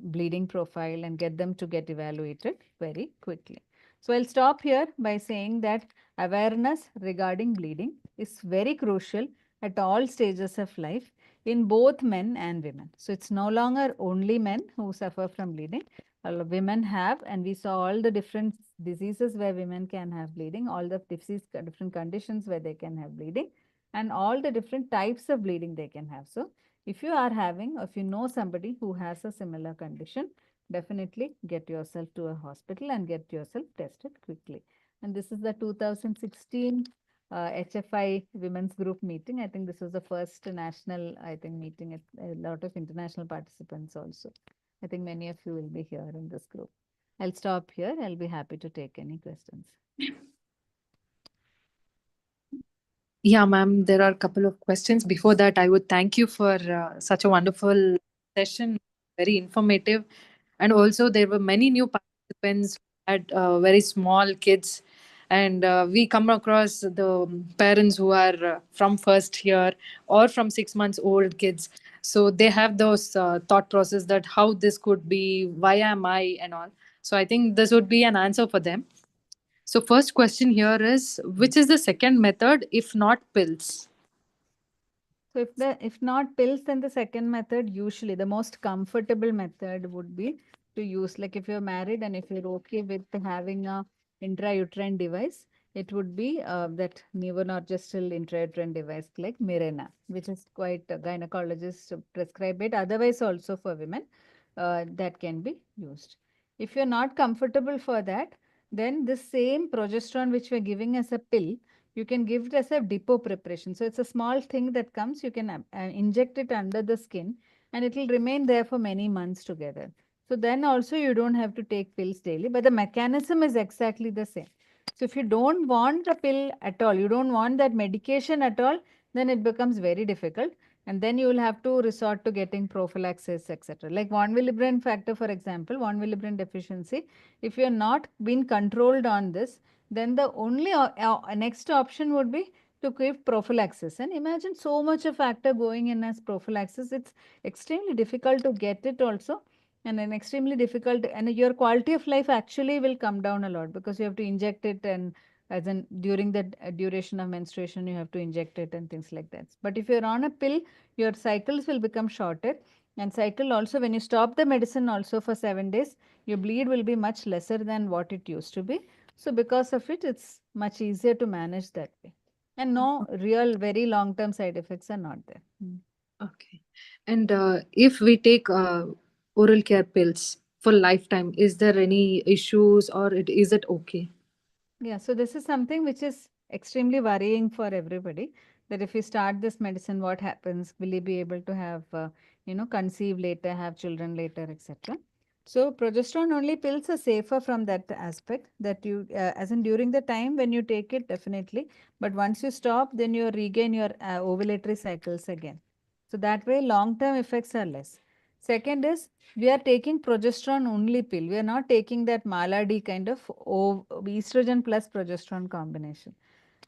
bleeding profile and get them to get evaluated very quickly. So I'll stop here by saying that awareness regarding bleeding is very crucial at all stages of life in both men and women. So it's no longer only men who suffer from bleeding. Women have, and we saw all the different diseases where women can have bleeding, all the different conditions where they can have bleeding, and all the different types of bleeding they can have. So if you are having, or if you know somebody who has a similar condition, definitely get yourself to a hospital and get yourself tested quickly. And this is the 2016 HFI Women's Group meeting. I think this was the first national, I think, meeting. A lot of international participants also. I think many of you will be here in this group. I'll stop here. I'll be happy to take any questions. Yeah, ma'am, there are a couple of questions. Before that, I would thank you for such a wonderful session, very informative. And also, there were many new participants who had very small kids. And we come across the parents who are from first year or from 6 months old kids. So they have those thought process that how this could be, why am I, and all. So I think this would be an answer for them. So first question here is, which is the second method if not pills? So if not pills, then the second method, usually the most comfortable method would be to use, like if you're married and if you're okay with having a intrauterine device, it would be that neonatal intrauterine device like Mirena, which is quite gynecologists prescribe it. Otherwise, also for women, that can be used. If you're not comfortable for that, then the same progesterone which we're giving as a pill, you can give it as a depot preparation. So it's a small thing that comes, you can inject it under the skin and it will remain there for many months together. So then also you don't have to take pills daily, but the mechanism is exactly the same. So if you don't want the pill at all, you don't want that medication at all, then it becomes very difficult. And then you will have to resort to getting prophylaxis, etc. Like von Willebrand factor, for example, von Willebrand deficiency. If you are not been controlled on this, then the only next option would be to give prophylaxis. And imagine so much of factor going in as prophylaxis. It's extremely difficult to get it also, and an extremely difficult, and your quality of life actually will come down a lot because you have to inject it, and as in during the duration of menstruation you have to inject it and things like that. But if you're on a pill, your cycles will become shorter, and cycle also, when you stop the medicine also for 7 days, your bleed will be much lesser than what it used to be. So because of it, it's much easier to manage that way. And no real very long-term side effects are not there. Okay. And if we take oral care pills for lifetime, is there any issues or is it okay? Yeah, so this is something which is extremely worrying for everybody, that if you start this medicine, what happens? Will you be able to have, conceive later, have children later, etc. So progesterone only pills are safer from that aspect, that you, as in during the time when you take it, definitely. But once you stop, then you regain your ovulatory cycles again. So that way, long-term effects are less. Second is, we are taking progesterone only pill. We are not taking that Maladi kind of estrogen plus progesterone combination.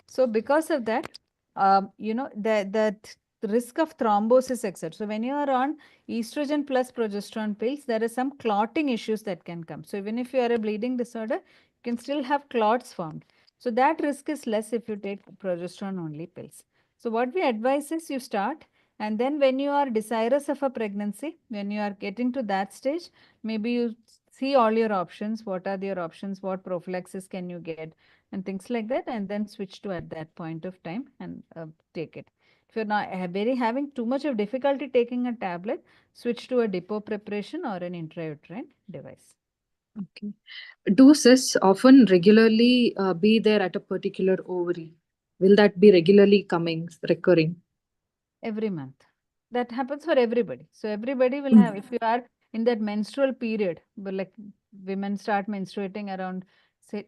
So because of that, the risk of thrombosis, etc. So when you are on estrogen plus progesterone pills, there are some clotting issues that can come. So even if you are a bleeding disorder, you can still have clots formed. So that risk is less if you take progesterone only pills. So what we advise is you start, and then when you are desirous of a pregnancy, when you are getting to that stage, maybe you see all your options. What are your options? What prophylaxis can you get? And things like that, and then switch to at that point of time and take it. If you're not having too much of difficulty taking a tablet, switch to a depot preparation or an intrauterine device. Okay. Do cysts often regularly be there at a particular ovary? Will that be regularly recurring? Every month. That happens for everybody. So everybody will have, if you are in that menstrual period, but like women start menstruating around, say,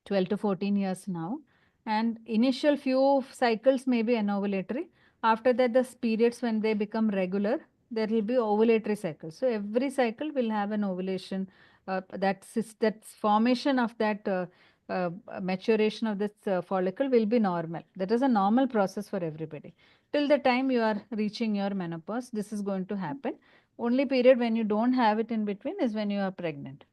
12 to 14 years now, and initial few cycles may be anovulatory. After that, the periods when they become regular, there will be ovulatory cycles. So every cycle will have an ovulation. That formation of that maturation of this follicle will be normal. That is a normal process for everybody. Till the time you are reaching your menopause, this is going to happen. Only period when you don't have it in between is when you are pregnant.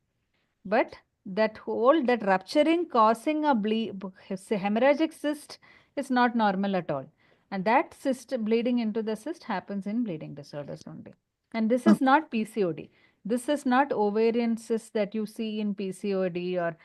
But that rupturing causing a hemorrhagic cyst is not normal at all. And that cyst bleeding into the cyst happens in bleeding disorders only. And this is not PCOD. This is not ovarian cyst that you see in PCOD or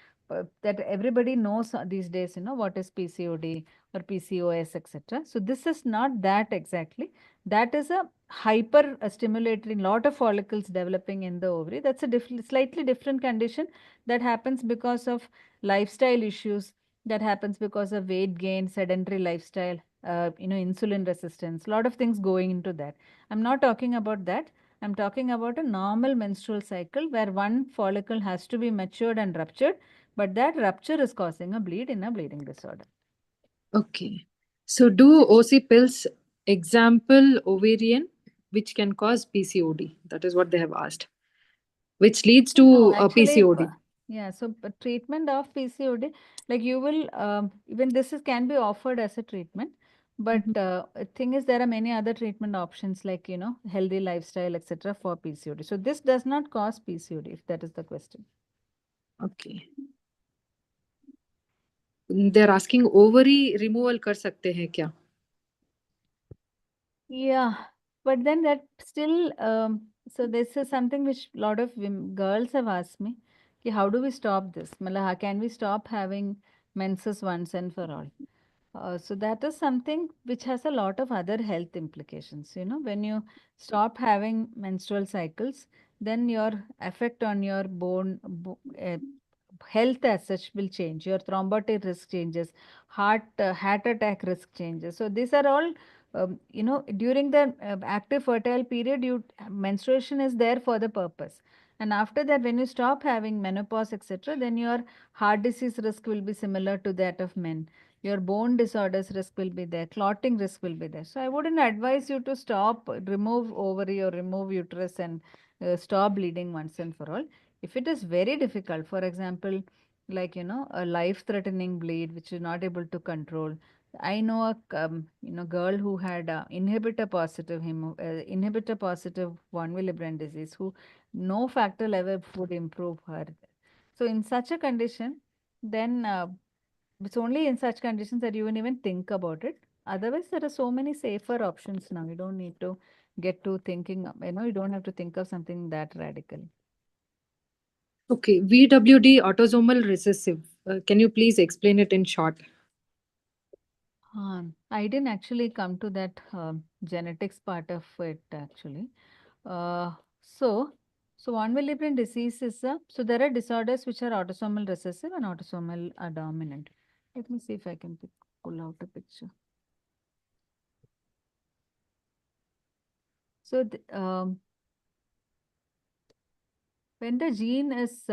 that everybody knows these days, what is PCOD or PCOS, etc. So this is not that exactly. That is a hyper stimulating lot of follicles developing in the ovary. That's a slightly different condition that happens because of lifestyle issues, that happens because of weight gain, sedentary lifestyle, insulin resistance, a lot of things going into that. I'm not talking about that. I'm talking about a normal menstrual cycle where one follicle has to be matured and ruptured, but that rupture is causing a bleed in a bleeding disorder. Okay. So do OC pills example ovarian, which can cause PCOD? That is what they have asked, which leads to No, actually, PCOD. yeah, so treatment of PCOD, like you will, even this can be offered as a treatment, but thing is there are many other treatment options like, healthy lifestyle, etc. for PCOD. So this does not cause PCOD, if that is the question. Okay. They're asking ovary removal कर सकते हैं क्या? Yeah, but then that still, so this is something which a lot of girls have asked me, ki how do we stop this? How can we stop having menses once and for all? So that is something which has a lot of other health implications. When you stop having menstrual cycles, then your effect on your health as such will change. Your thrombotic risk changes, heart attack risk changes. So these are all, during the active fertile period, menstruation is there for the purpose. And after that, when you stop having menopause, etc., then your heart disease risk will be similar to that of men. Your bone disorders risk will be there, clotting risk will be there. So I wouldn't advise you to remove ovary or remove uterus and stop bleeding once and for all. If it is very difficult, for example, like, a life-threatening bleed, which you're not able to control. I know a girl who had inhibitor positive von Willebrand disease, who no factor level would improve her. So in such a condition, then it's only in such conditions that you wouldn't even think about it. Otherwise, there are so many safer options now. You don't need to get to thinking, you don't have to think of something that radical. Okay, VWD autosomal recessive. Can you please explain it in short? I didn't actually come to that genetics part of it actually. So von Willebrand disease is so there are disorders which are autosomal recessive and autosomal dominant. Let me see if I can pull out a picture. So when the gene is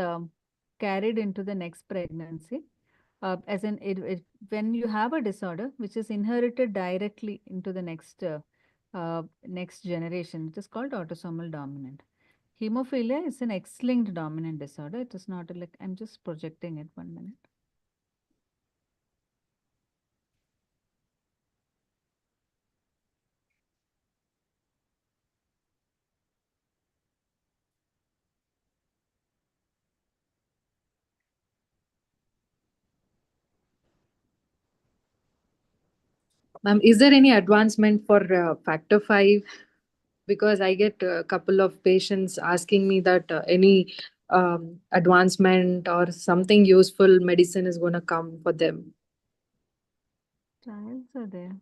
carried into the next pregnancy, as in when you have a disorder which is inherited directly into the next generation, it is called autosomal dominant. Hemophilia is an X-linked dominant disorder. It is not like, I'm just projecting it 1 minute. Ma'am, is there any advancement for factor 5? Because I get a couple of patients asking me that any advancement or something useful medicine is going to come for them. Trials are there.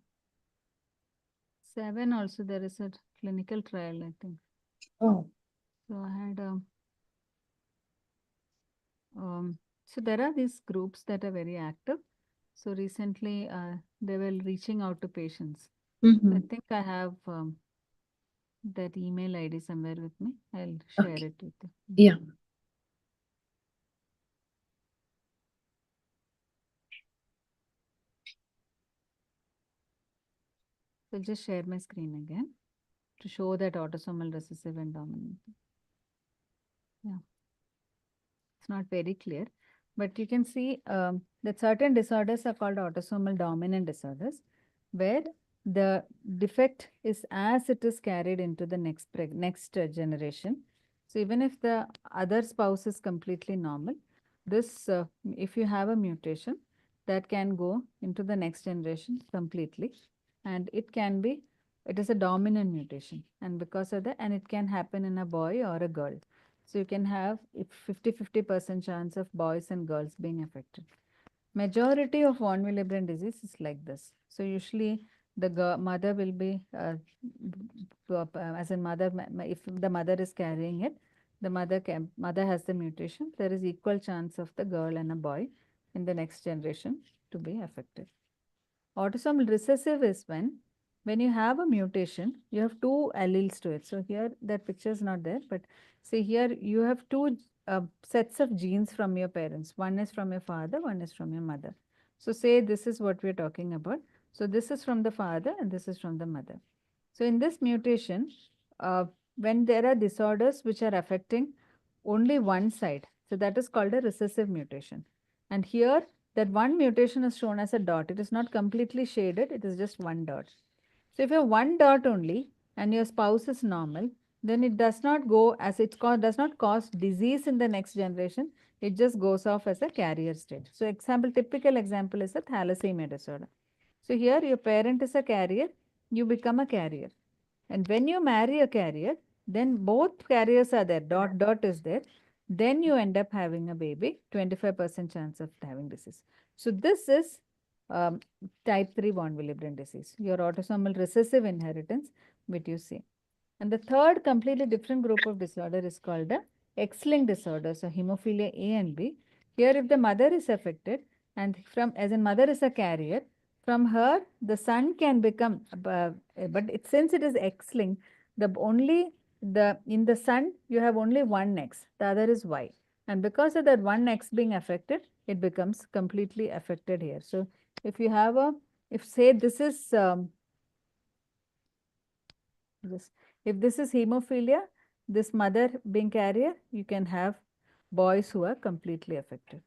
7 also there is a clinical trial, I think. Oh. So I had so there are these groups that are very active. So recently they were reaching out to patients. I think I have that email ID somewhere with me. I'll share it with you. Yeah. So I'll just share my screen again to show that autosomal recessive and dominant. Yeah. It's not very clear, but you can see that certain disorders are called autosomal dominant disorders, where the defect is as it is carried into the next generation. So even if the other spouse is completely normal, this if you have a mutation, that can go into the next generation completely, and it is a dominant mutation, and because of that, and it can happen in a boy or a girl. So you can have 50-50% chance of boys and girls being affected. Majority of von Willebrand disease is like this. So usually the mother will be, as in mother, if the mother is carrying it, the mother has the mutation, there is equal chance of the girl and a boy in the next generation to be affected. Autosomal recessive is when you have a mutation, you have two alleles to it. So here that picture is not there, but see here you have two sets of genes from your parents. One is from your father, one is from your mother. So say this is what we're talking about. So this is from the father and this is from the mother. So in this mutation, when there are disorders which are affecting only one side, so that is called a recessive mutation. And here that one mutation is shown as a dot. It is not completely shaded, it is just one dot. So if you have one dot only and your spouse is normal, then it does not go as does not cause disease in the next generation. It just goes off as a carrier state. So typical example is a thalassemia disorder. So here your parent is a carrier, you become a carrier. And when you marry a carrier, then both carriers are there, dot is there. Then you end up having a baby, 25% chance of having disease. So this is type 3 von Willebrand disease, your autosomal recessive inheritance, which you see. And the third completely different group of disorder is called the X-linked disorder, so hemophilia A and B. Here if the mother is affected and as in mother is a carrier, from her the son can become, but since it is X-linked, in the son you have only one X, the other is Y. And because of that one X being affected, it becomes completely affected here. So if you have if say this is if this is hemophilia, this mother being carrier, you can have boys who are completely affected.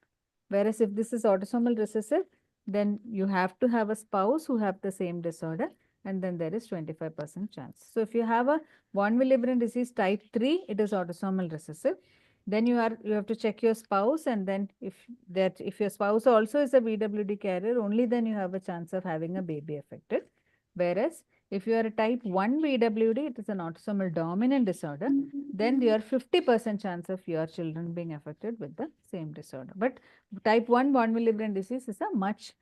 Whereas if this is autosomal recessive, then you have to have a spouse who have the same disorder, and then there is 25% chance. So if you have a von Willebrand disease type 3, it is autosomal recessive. Then you have to check your spouse, and then if your spouse also is a VWD carrier, only then you have a chance of having a baby affected. Whereas if you are a type 1 VWD, it is an autosomal dominant disorder, then you are 50% chance of your children being affected with the same disorder. But type 1 von Willebrand disease is a much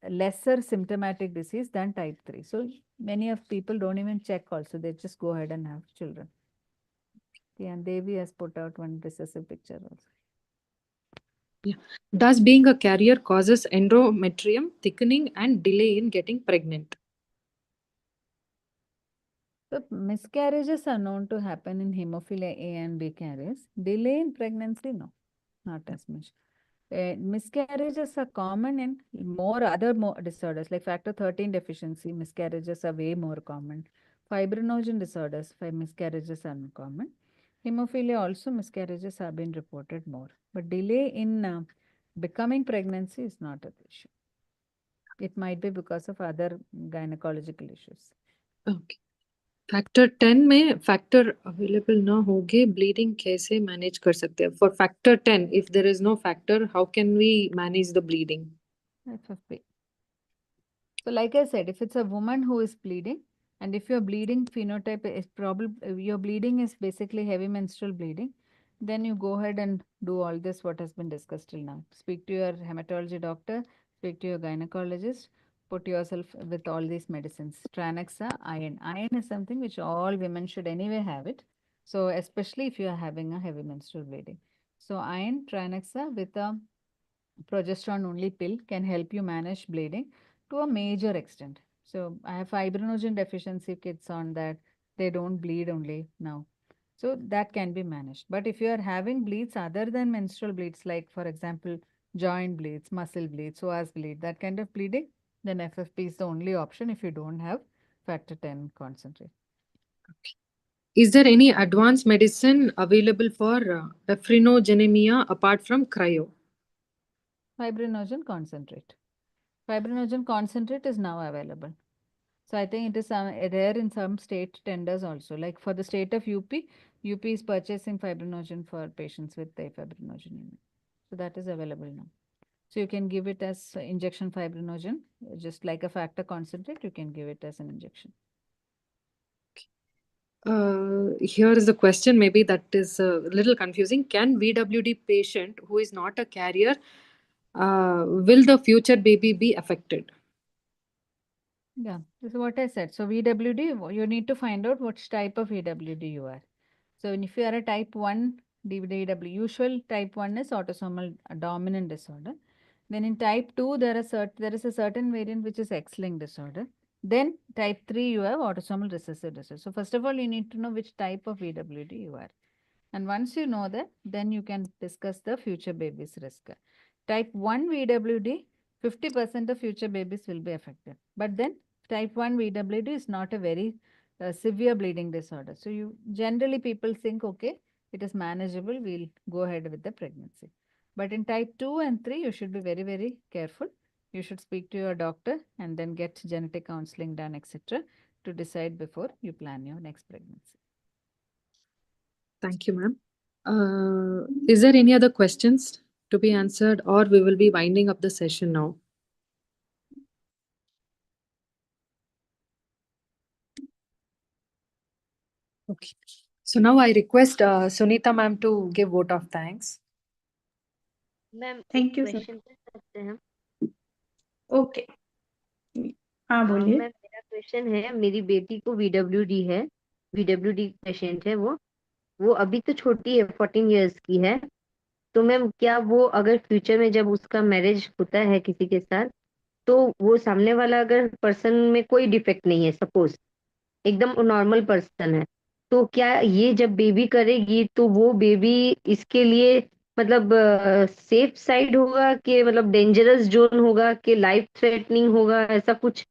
lesser symptomatic disease than type 3. So many of people don't even check also, they just go ahead and have children. Yeah, and Devi has put out one recessive picture also. Yeah. Does being a carrier causes endometrium thickening and delay in getting pregnant? So miscarriages are known to happen in hemophilia A and B carriers. Delay in pregnancy, no, not as much. Miscarriages are common in other disorders like factor 13 deficiency. Miscarriages are way more common. Fibrinogen disorders, miscarriages are common. Hemophilia also miscarriages have been reported more. But delay in becoming pregnancy is not an issue. It might be because of other gynecological issues. Okay. Factor 10 में factor available ना होगे bleeding कैसे manage कर सकते हैं for factor 10 if there is no factor how can we manage the bleeding FFP. So like I said, if it's a woman who is bleeding, and if your bleeding phenotype is your bleeding is basically heavy menstrual bleeding, then you go ahead and do all this what has been discussed till now. Speak to your hematology doctor, speak to your gynecologist, put yourself with all these medicines. Tranaxa, iron. Iron is something which all women should anyway have it. So especially if you are having a heavy menstrual bleeding. So iron, Tranaxa with a progesterone only pill can help you manage bleeding to a major extent. So I have fibrinogen deficiency kids on that. They don't bleed only now. So that can be managed. But if you are having bleeds other than menstrual bleeds, like for example, joint bleeds, muscle bleeds, psoas bleed, that kind of bleeding, then FFP is the only option if you don't have factor 10 concentrate. Is there any advanced medicine available for ephinogenemia apart from cryo? Fibrinogen concentrate. Fibrinogen concentrate is now available. So I think it is there in some state tenders also. Like for the state of UP, UP is purchasing fibrinogen for patients with afibrinogenemia. So that is available now. So you can give it as injection fibrinogen, just like a factor concentrate, you can give it as an injection. Here is the question, maybe that is a little confusing. Can VWD patient who is not a carrier, will the future baby be affected? Yeah, this is what I said. So VWD, you need to find out which type of VWD you are. So if you are a type 1 DWD, usual type 1 is autosomal dominant disorder. Then in type 2, there is a certain variant which is X-linked disorder. Then type 3, you have autosomal recessive disorder. So first of all, you need to know which type of VWD you are. And once you know that, then you can discuss the future baby's risk. Type 1 VWD, 50% of future babies will be affected. But then type 1 VWD is not a very severe bleeding disorder. So you generally people think, okay, it is manageable, we'll go ahead with the pregnancy. But in type 2 and 3, you should be very, very careful. You should speak to your doctor and then get genetic counseling done, etc., to decide before you plan your next pregnancy. Thank you, ma'am. Is there any other questions to be answered, or we will be winding up the session now? Okay. So now I request Sunita ma'am to give vote of thanks. Ma'am Thank you, sir. Question पूछ सकते हैं? Okay, हाँ बोलिए। Ma'am मेरा question है, मेरी बेटी को VWD है, VWD पेशेंट है वो अभी तो छोटी है, 14 इयर्स की है। तो मैम क्या वो अगर फ्यूचर में जब उसका मैरिज होता है किसी के साथ, तो वो सामने वाला अगर पर्सन में कोई डिफेक्ट नहीं है, सपोज एकदम नॉर्मल पर्सन है, तो क्या ये जब बेबी करेगी तो वो बेबी इसके लिए मतलब सेफ साइड होगा कि मतलब डेंजरस जोन होगा कि लाइफ थ्रेटनिंग होगा, ऐसा कुछ?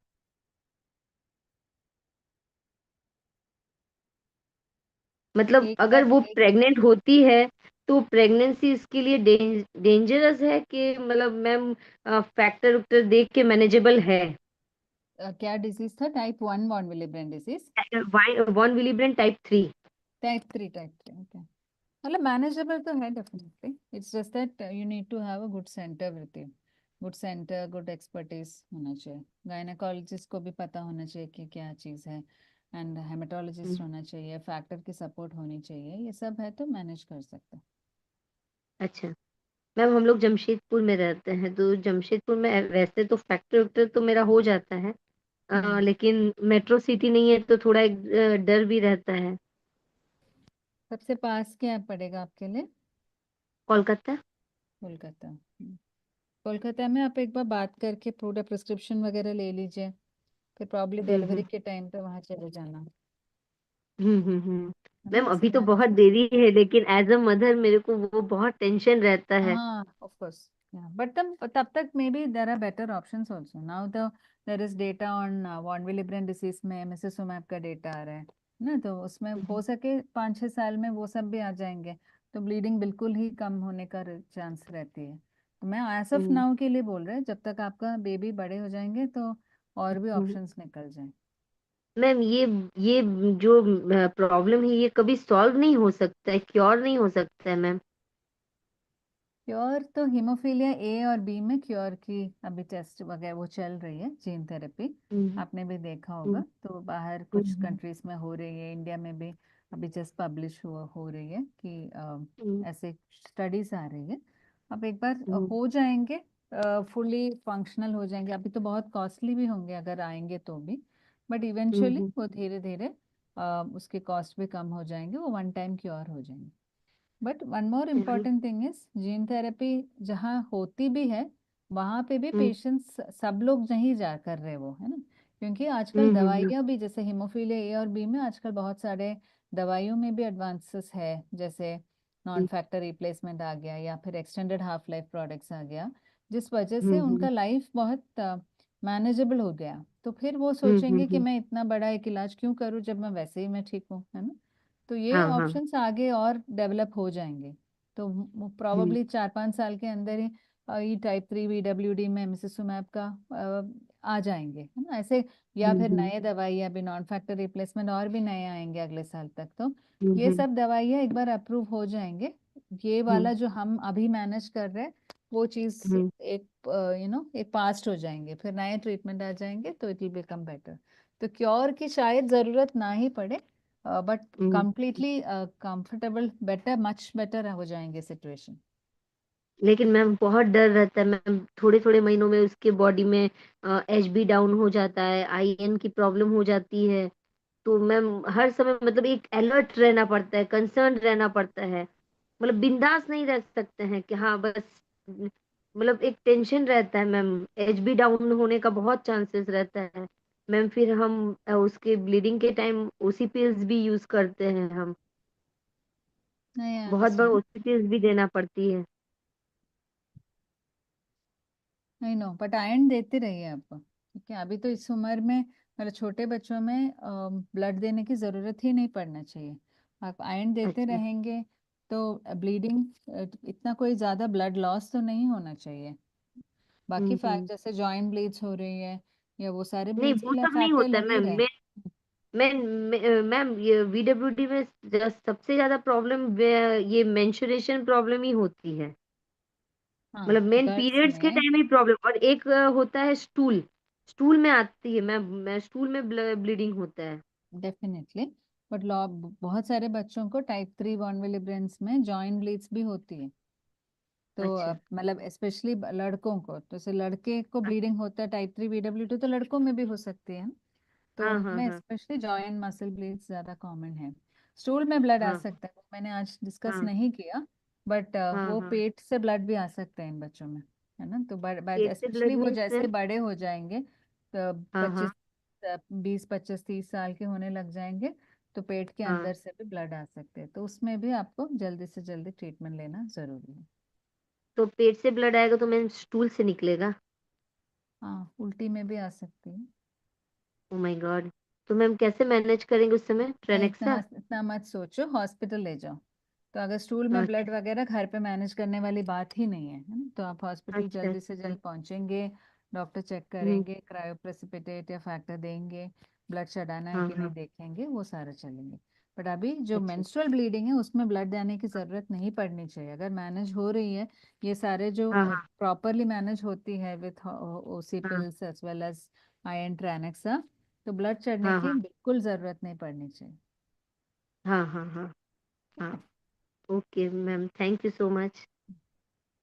मतलब एक अगर बार वो प्रेग्नेंट होती है तो प्रेगनेंसी इसके लिए डेंजरस है कि मतलब मैम फैक्टर उक्टर देख के मैनेजेबल है? क्या डिजीज था? Type 1 von Willebrand disease, von Willebrand type 3। Type 3 okay. मतलब मैनेजेबल तो है definitely. It's just that you need to have a good centre with you, good centre, good expertise होना चाहिए। गायनेकोलॉजिस्ट को भी पता होना चाहिए कि क्या चीज़ है, एंड हेमेटोलॉजिस्ट होना चाहिए, फैक्टर की सपोर्ट होनी चाहिए, ये सब है तो मैनेज कर सकते हैं। अच्छा मैम, हम लोग जमशेदपुर में रहते हैं, तो जमशेदपुर में वैसे तो फैक्टर उक्टर तो मेरा हो जाता है, लेकिन मेट्रो सिटी नहीं है तो थोड़ा एक डर भी रहता है। सबसे पास क्या पड़ेगा आपके लिए? कोलकाता। कोलकाता। कोलकाता में आप एक बार बात करके पूरा प्रिस्क्रिप्शन वगैरह ले लीजिए, फिर प्रॉब्ली डिलीवरी के टाइम पे वहाँ चले जाना। मैम ऐसे अभी तो मैनेज बहुत कर देरी है, लेकिन एज अ मदर मेरे को वो बहुत टेंशन रहता है। हाँ, ऑफ कोर्स, बट तब तक may be there are better options also. Now तो there is data on von Willebrand disease में MSSOMAP का डेटा आ रहा है ना, तो उसमें हो सके 5-6 साल में वो सब भी आ जाएंगे, तो ब्लीडिंग बिल्कुल ही कम होने का चांस रहती है। तो मैं एज ऑफ नाउ के लिए बोल रहे हैं, जब तक आपका बेबी बड़े हो जाएंगे तो और भी ऑप्शंस निकल जाए। मैम ये जो प्रॉब्लम है ये कभी सॉल्व नहीं हो सकता है, क्योर नहीं हो सकता है मैम? क्योर तो हीमोफीलिया ए और बी में क्योर की अभी टेस्ट वगैरह वो चल रही है, जीन थेरेपी, आपने भी देखा होगा। तो बाहर कुछ कंट्रीज में हो रही है, इंडिया में भी अभी जस्ट पब्लिश हो रही है कि ऐसे स्टडीज आ रही है। अब एक बार हो जाएंगे, फुली फंक्शनल हो जाएंगे, अभी तो बहुत कॉस्टली भी होंगे अगर आएंगे तो भी, बट इवेंचुअली वो धीरे धीरे उसके कॉस्ट भी कम हो जाएंगे, वो वन टाइम क्योर हो जाएंगे। But one more important thing is, gene therapy जहाँ होती भी है वहाँ पे भी पेशेंट्स सब लोग नहीं जा कर रहे वो, है ना, क्योंकि आजकल दवाइयाँ भी जैसे हीमोफीलिया ए और बी में आजकल बहुत सारे दवाइयों में भी एडवांसेस है, जैसे नॉन फैक्टर रिप्लेसमेंट आ गया या फिर एक्सटेंडेड हाफ लाइफ प्रोडक्ट्स आ गया, जिस वजह से उनका लाइफ बहुत मैनेजेबल हो गया। तो फिर वो सोचेंगे कि मैं इतना बड़ा एक इलाज क्यों करूँ जब मैं वैसे ही मैं ठीक हूँ, है ना। तो ये हाँ हाँ। ऑप्शंस आगे और डेवलप हो जाएंगे, तो प्रोबेबली 4-5 साल के अंदर ही ये टाइप 3 VWD में MSSOMAP का आ जाएंगे, है ना, ऐसे। या फिर नए दवाइयाँ भी, नॉन फैक्टर रिप्लेसमेंट और भी नए आएंगे अगले साल तक। तो ये सब दवाइयाँ एक बार अप्रूव हो जाएंगे, ये वाला जो हम अभी मैनेज कर रहे हैं वो चीज एक एक पास्ट हो जाएंगे, फिर नए ट्रीटमेंट आ जाएंगे, तो इट विल बिकम बेटर। तो क्योर की शायद जरूरत ना ही पड़े, but completely comfortable, better, much better हो जाएंगे सिचुएशन। लेकिन मैम बहुत डर रहता है मैम, थोड़े थोड़े महीनों में उसके बॉडी में एचबी डाउन हो जाता है, आईएन की प्रॉब्लम हो जाती है। तो मैम हर समय मतलब एक अलर्ट रहना पड़ता है, कंसर्न रहना पड़ता है, मतलब बिंदास नहीं रह सकते हैं कि हाँ बस, मतलब एक टेंशन रहता है मैम, एचबी डाउन होने का बहुत चांसेस रहता है मैम। फिर हम उसके ब्लीडिंग के टाइम ओसी पिल्स भी यूज करते हैं हम, नहीं, बहुत बार अंडरस्टैंड। ओसी पिल्स भी देना पड़ती है। नहीं, नो, बट आयरन देते रहिए आप, ठीक है? अभी तो इस उम्र में, मतलब छोटे बच्चों में ब्लड देने की जरूरत ही नहीं पड़ना चाहिए। आप आयरन देते अच्छा। रहेंगे तो ब्लीडिंग, इतना कोई ज्यादा ब्लड लॉस तो नहीं होना चाहिए। बाकी फैक्ट हम्म। जैसे जॉइंट ब्लीड्स हो रही है या वो सारे नहीं ब्लीड्स वो के लिए सब नहीं फैक्टर होता है लग ही मैम। रहे। मैम ये वीडब्ल्यूडी में सबसे ज्यादा प्रॉब्लम ये मेंस्ट्रुएशन प्रॉब्लम ही होती है, हाँ, मतलब मेन गर्ल्स पीरियड्स के में टाइम ही प्रॉब्लम। और एक होता है स्टूल, स्टूल में आती है मैं स्टूल में ब्लीडिंग होता है। डेफिनेटली, बट बहुत सारे बच्चों को टाइप 3 वॉन विलिब्रेंस में जॉइंट ब्लीड्स भी होती है। तो अच्छा। मतलब स्पेशली लड़कों को, तो जैसे लड़के को ब्लीडिंग होता है टाइप 3 वीडब्ल्यूडी, तो लड़कों में भी हो सकती है ना? तो हाँ हाँ उनमें हाँ स्पेशली जॉइंट मसल ब्लीड्स ज्यादा कॉमन है। स्टूल में ब्लड आ हाँ सकता है, वो मैंने आज डिस्कस हाँ नहीं किया, बट हाँ वो हाँ। पेट से ब्लड भी आ सकता है इन बच्चों में, है ना? तो पेट से स्पेशली ब्लड वो मीन्स जैसे मैम? बड़े हो जाएंगे, तो हाँ हाँ 20, 25, 30 साल के होने लग जाएंगे, तो पेट के हाँ। अंदर से भी ब्लड आ सकते हैं, तो उसमें भी आपको जल्दी से जल्दी ट्रीटमेंट लेना जरूरी है। तो पेट से ब्लड आएगा तो मैम स्टूल से निकलेगा? हाँ, उल्टी में भी आ सकती है। Oh my God. तो मैम कैसे मैनेज करेंगे उस समय, नहीं, ट्रेनेक्सा? इतना मत सोचो, हॉस्पिटल ले जाओ। तो अगर स्टूल में अच्छा ब्लड वगैरह घर पे मैनेज करने वाली बात ही नहीं है ना, तो आप हॉस्पिटल अच्छा। जल्दी से जल्द पहुंचेंगे, डॉक्टर चेक हम्म। करेंगे, क्रायोप्रेसिपिटेट या फैक्टर देंगे, ब्लड चढ़ाना है हाँ कि नहीं हाँ। देखेंगे, वो सारा चलेंगे। बट अभी जो अच्छा। मेंस्ट्रुअल ब्लीडिंग है उसमें ब्लड देने की जरूरत नहीं पड़नी चाहिए, अगर मैनेज हो रही है, ये सारे जो हाँ हाँ प्रॉपरली मैनेज होती है विथ ओसी हाँ pills as well as iron Tranexa, तो ब्लड चढ़ने हाँ की हाँ बिल्कुल जरूरत नहीं पड़नी चाहिए। हाँ हाँ हाँ ठीक हाँ। है। Okay ma'am, thank you so much.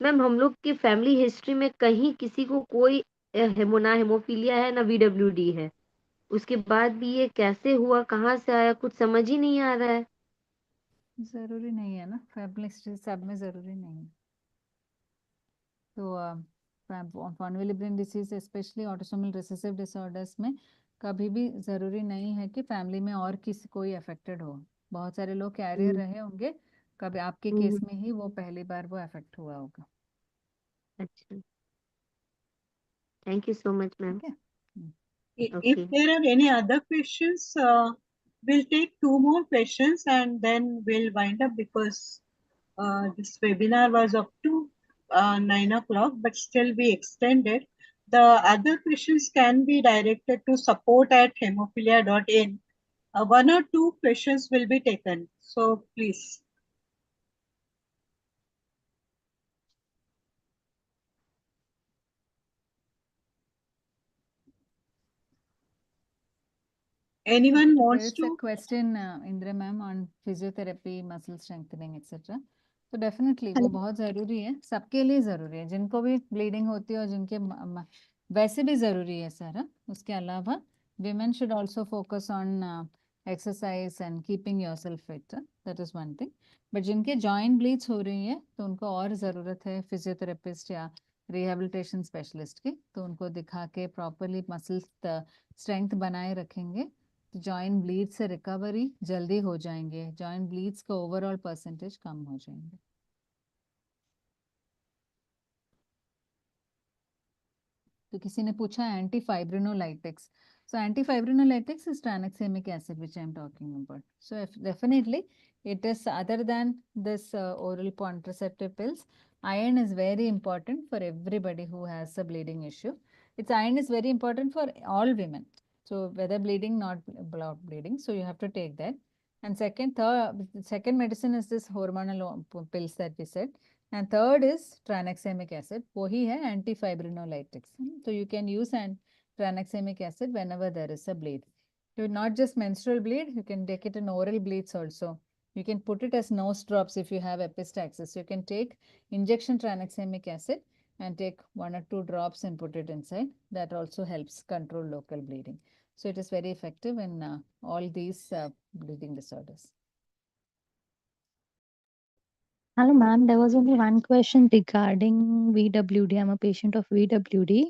Ma'am हम लोग की फैमिली हिस्ट्री में कहीं किसी को कोई ना हेमोफीलिया है ना वीडब्ल्यूडी है, उसके बाद भी ये कैसे हुआ, कहाँ से आया, कुछ समझ ही नहीं आ रहा है। जरूरी नहीं है ना, फैमिली हिस्ट्री सब में जरूरी नहीं है। तो von Willebrand disease specially autosomal recessive disorders में कभी भी जरूरी नहीं है कि फैमिली में और किसी कोई अफेक्टेड हो। बहुत सारे लोग कैरियर हम्म। रहे होंगे, कभी आपके केस हम्म। में ही वो पहली बार वो अफेक्ट हुआ होगा। अच्छा, thank you so much ma'am. ठीक है। If okay. there are any other questions, we'll take two more questions and then we'll wind up because this webinar was up to 9 o'clock, but still we extended. The other questions can be directed to support@hemophilia.in. One or two questions will be taken. So please. Anyone There wants is a to? question, Indra ma'am, on physiotherapy, muscle strengthening, etc. तो definitely वो Hello. बहुत ज़रूरी है, सबके लिए ज़रूरी है, जिनको भी ब्लीडिंग होती है और जिनके वैसे भी ज़रूरी है सारा। उसके अलावा women should also focus on exercise and keeping yourself fit, that is one thing. But जिनके जॉइंट ब्लीड्स हो रही है तो उनको और ज़रूरत है फिजियोथेरेपिस्ट या रिहेबिलिटेशन स्पेशलिस्ट की, तो उनको दिखा के प्रॉपरली मसल स्ट्रेंथ बनाए रखेंगे, तो जॉइंट ब्लीड से रिकवरी जल्दी हो जाएंगे, जॉइंट ब्लीड्स का ओवरऑल परसेंटेज कम हो जाएंगे। तो किसी ने पूछा anti फाइब्रिनोलाइटिक्स, so antifibrinolytics is tranexamic acid which I am talking about. So definitely it is, other than this oral contraceptive pills, iron is very important for everybody who has a bleeding issue. Its iron is very important for all women, so whether bleeding not bleeding, so you have to take that. And second medicine is this hormonal pills that we said, and third is tranexamic acid, वो ही है antifibrinolytics. So you can use tranexamic acid whenever there is a bleed. Not just menstrual bleed, you can take it in oral bleeds also. You can put it as nose drops if you have epistaxis. You can take injection tranexamic acid and take 1 or 2 drops and put it inside. That also helps control local bleeding. So it is very effective in all these bleeding disorders. Hello, ma'am. There was only one question regarding VWD. I'm a patient of VWD.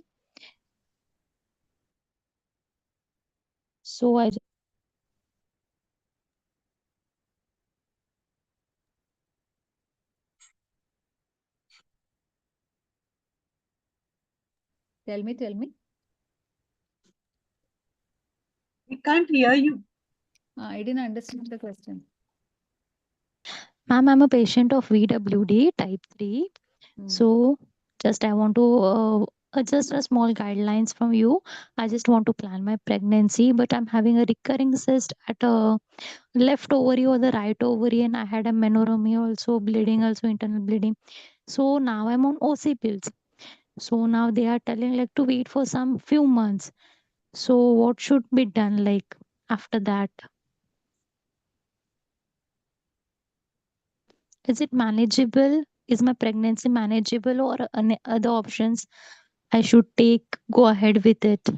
So Tell me. We can't hear you. I didn't understand the question. ma'am, I'm a patient of VWD type 3. So just I want to just a small guidelines from you. I just want to plan my pregnancy, but I'm having a recurring cyst at a left ovary or the right ovary, and I had a menorrhea also, bleeding, also internal bleeding. So now I'm on OC pills. So now they are telling like to wait for some few months. So what should be done like after that? Is it manageable? Is my pregnancy manageable, or any other options I should take? Go ahead with it.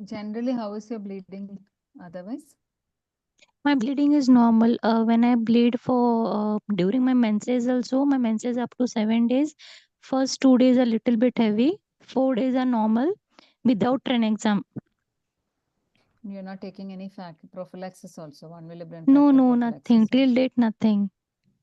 Generally, how is your bleeding otherwise? My bleeding is normal. When I bleed for during my menses also, my menses up to 7 days. First 2 days a little bit heavy. 4 days are normal without tranexam. You're not taking any prophylaxis also, 1 milligram. No, nothing. Till date, nothing.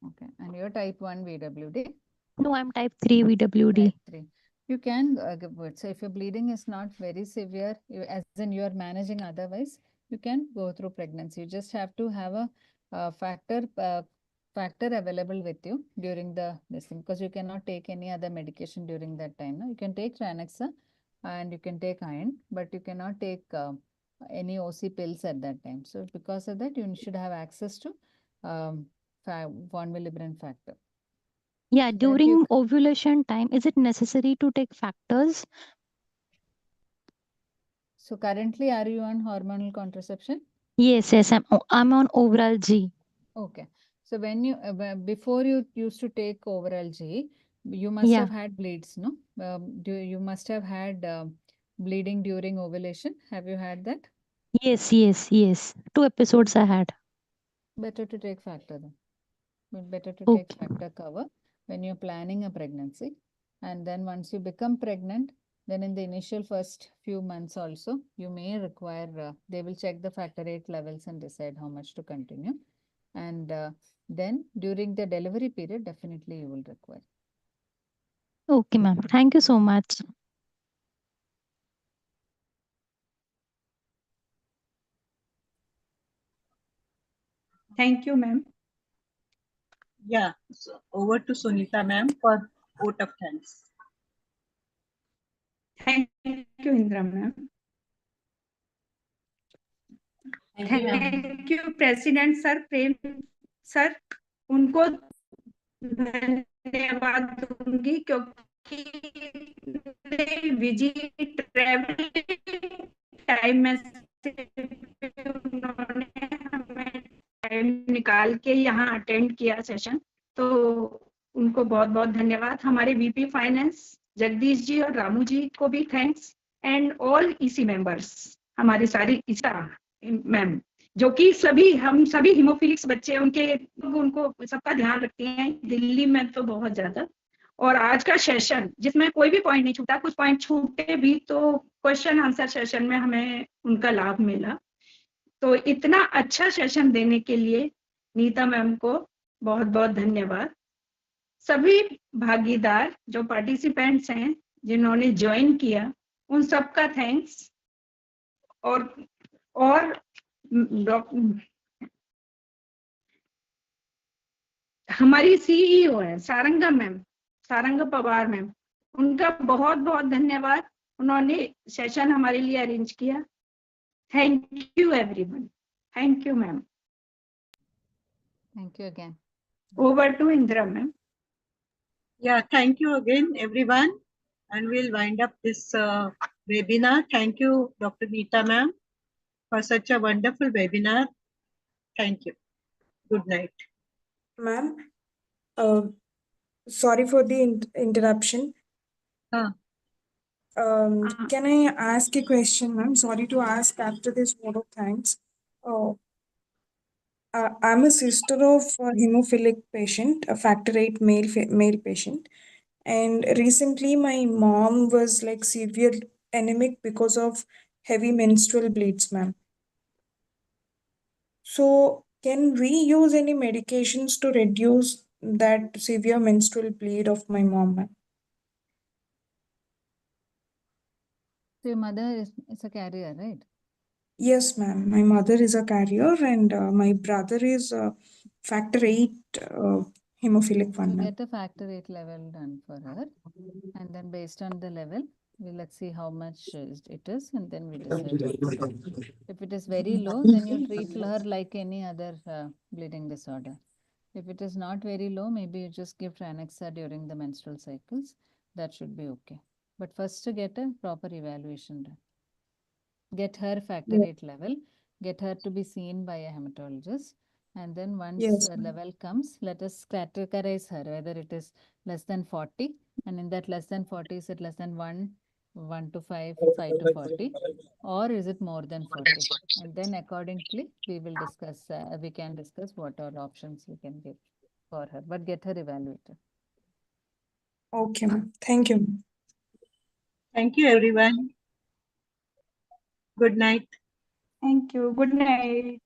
Okay. And you're type 1 VWD? No, I'm type 3 VWD. Type 3. You can give it. So if your bleeding is not very severe, as in you are managing otherwise, you can go through pregnancy. You just have to have a factor available with you during this thing, because you cannot take any other medication during that time. No? You can take Tranexa and you can take iron, but you cannot take any OC pills at that time. So because of that, you should have access to 1 milligram factor. Yeah, during ovulation time, is it necessary to take factors? So currently, are you on hormonal contraception? Yes, I'm on Overall G. Okay. So when you before you used to take Overall G, you must have had bleeds, no? You must have had bleeding during ovulation. Have you had that? Yes. 2 episodes I had. Better to take factor then. Better to Okay. take factor cover when you're planning a pregnancy. And then once you become pregnant, then in the initial first few months also, you may require, they will check the factor 8 levels and decide how much to continue. And then during the delivery period, definitely you will require. Okay, ma'am. Thank you so much. Thank you, ma'am. Yeah, so over to Sunita ma'am for vote of thanks. Thank you, Indra ma'am. Thank you, President sir, Prem sir. उनको धन्यवाद दूंगी क्योंकि busy travel time में उन्होंने हमें time निकाल के यहाँ अटेंड किया सेशन, तो उनको बहुत बहुत धन्यवाद. हमारे वीपी फाइनेंस जगदीश जी और रामू जी को भी thanks, and all EC members, हमारी सारी ईसा मैम, जो कि हम सभी हीमोफिलिक्स बच्चे उनको सबका ध्यान रखती हैं दिल्ली में तो बहुत ज्यादा. और आज का सेशन जिसमें कोई भी पॉइंट नहीं छूटा, कुछ पॉइंट छूटे भी तो क्वेश्चन आंसर सेशन में हमें उनका लाभ मिला. तो इतना अच्छा सेशन देने के लिए नीता मैम को बहुत बहुत धन्यवाद. सभी भागीदार जो पार्टिसिपेंट्स हैं जिन्होंने ज्वाइन किया, उन सबका थैंक्स. और हमारी सीईओ है सारंगा मैम, सारंगा पवार मैम, उनका बहुत बहुत धन्यवाद. उन्होंने सेशन हमारे लिए अरेंज किया. Thank you everyone. Thank you ma'am. Thank you again. Over to Indra ma'am. Yeah, thank you again, everyone. And we'll wind up this webinar. Thank you, Dr. Neeta ma'am. for such a wonderful webinar. Thank you. Good night. Ma'am, sorry for the interruption. Ah. Can I ask a question, ma'am? Sorry to ask after this vote of thanks. I'm a sister of a hemophilic patient, a factor 8 male patient. And recently my mom was like severe anemic because of heavy menstrual bleeds, ma'am. So can we use any medications to reduce that severe menstrual bleed of my mom, ma'am? So your mother is a carrier, right? Yes, ma'am. My mother is a carrier and my brother is factor 8 hemophilic So one, ma'am. get a factor 8 level done for her. And then based on the level, let's see how much it is, and then we decide what to do. If it is very low, then you treat her like any other bleeding disorder. If it is not very low, maybe you just give Tranexa during the menstrual cycles. That should be okay. But first to get a proper evaluation done. Get her factor 8 level, get her to be seen by a hematologist. And then once Yes, the ma'am. level comes, let us categorize her, whether it is less than 40. And in that less than 40, is it less than 1, 1 to 5, 5 to 40? Or is it more than 40? And then accordingly, we will discuss, we can discuss what are options we can give for her, but get her evaluated. Okay, ma'am. Thank you. Thank you, everyone. Good night. Thank you. Good night.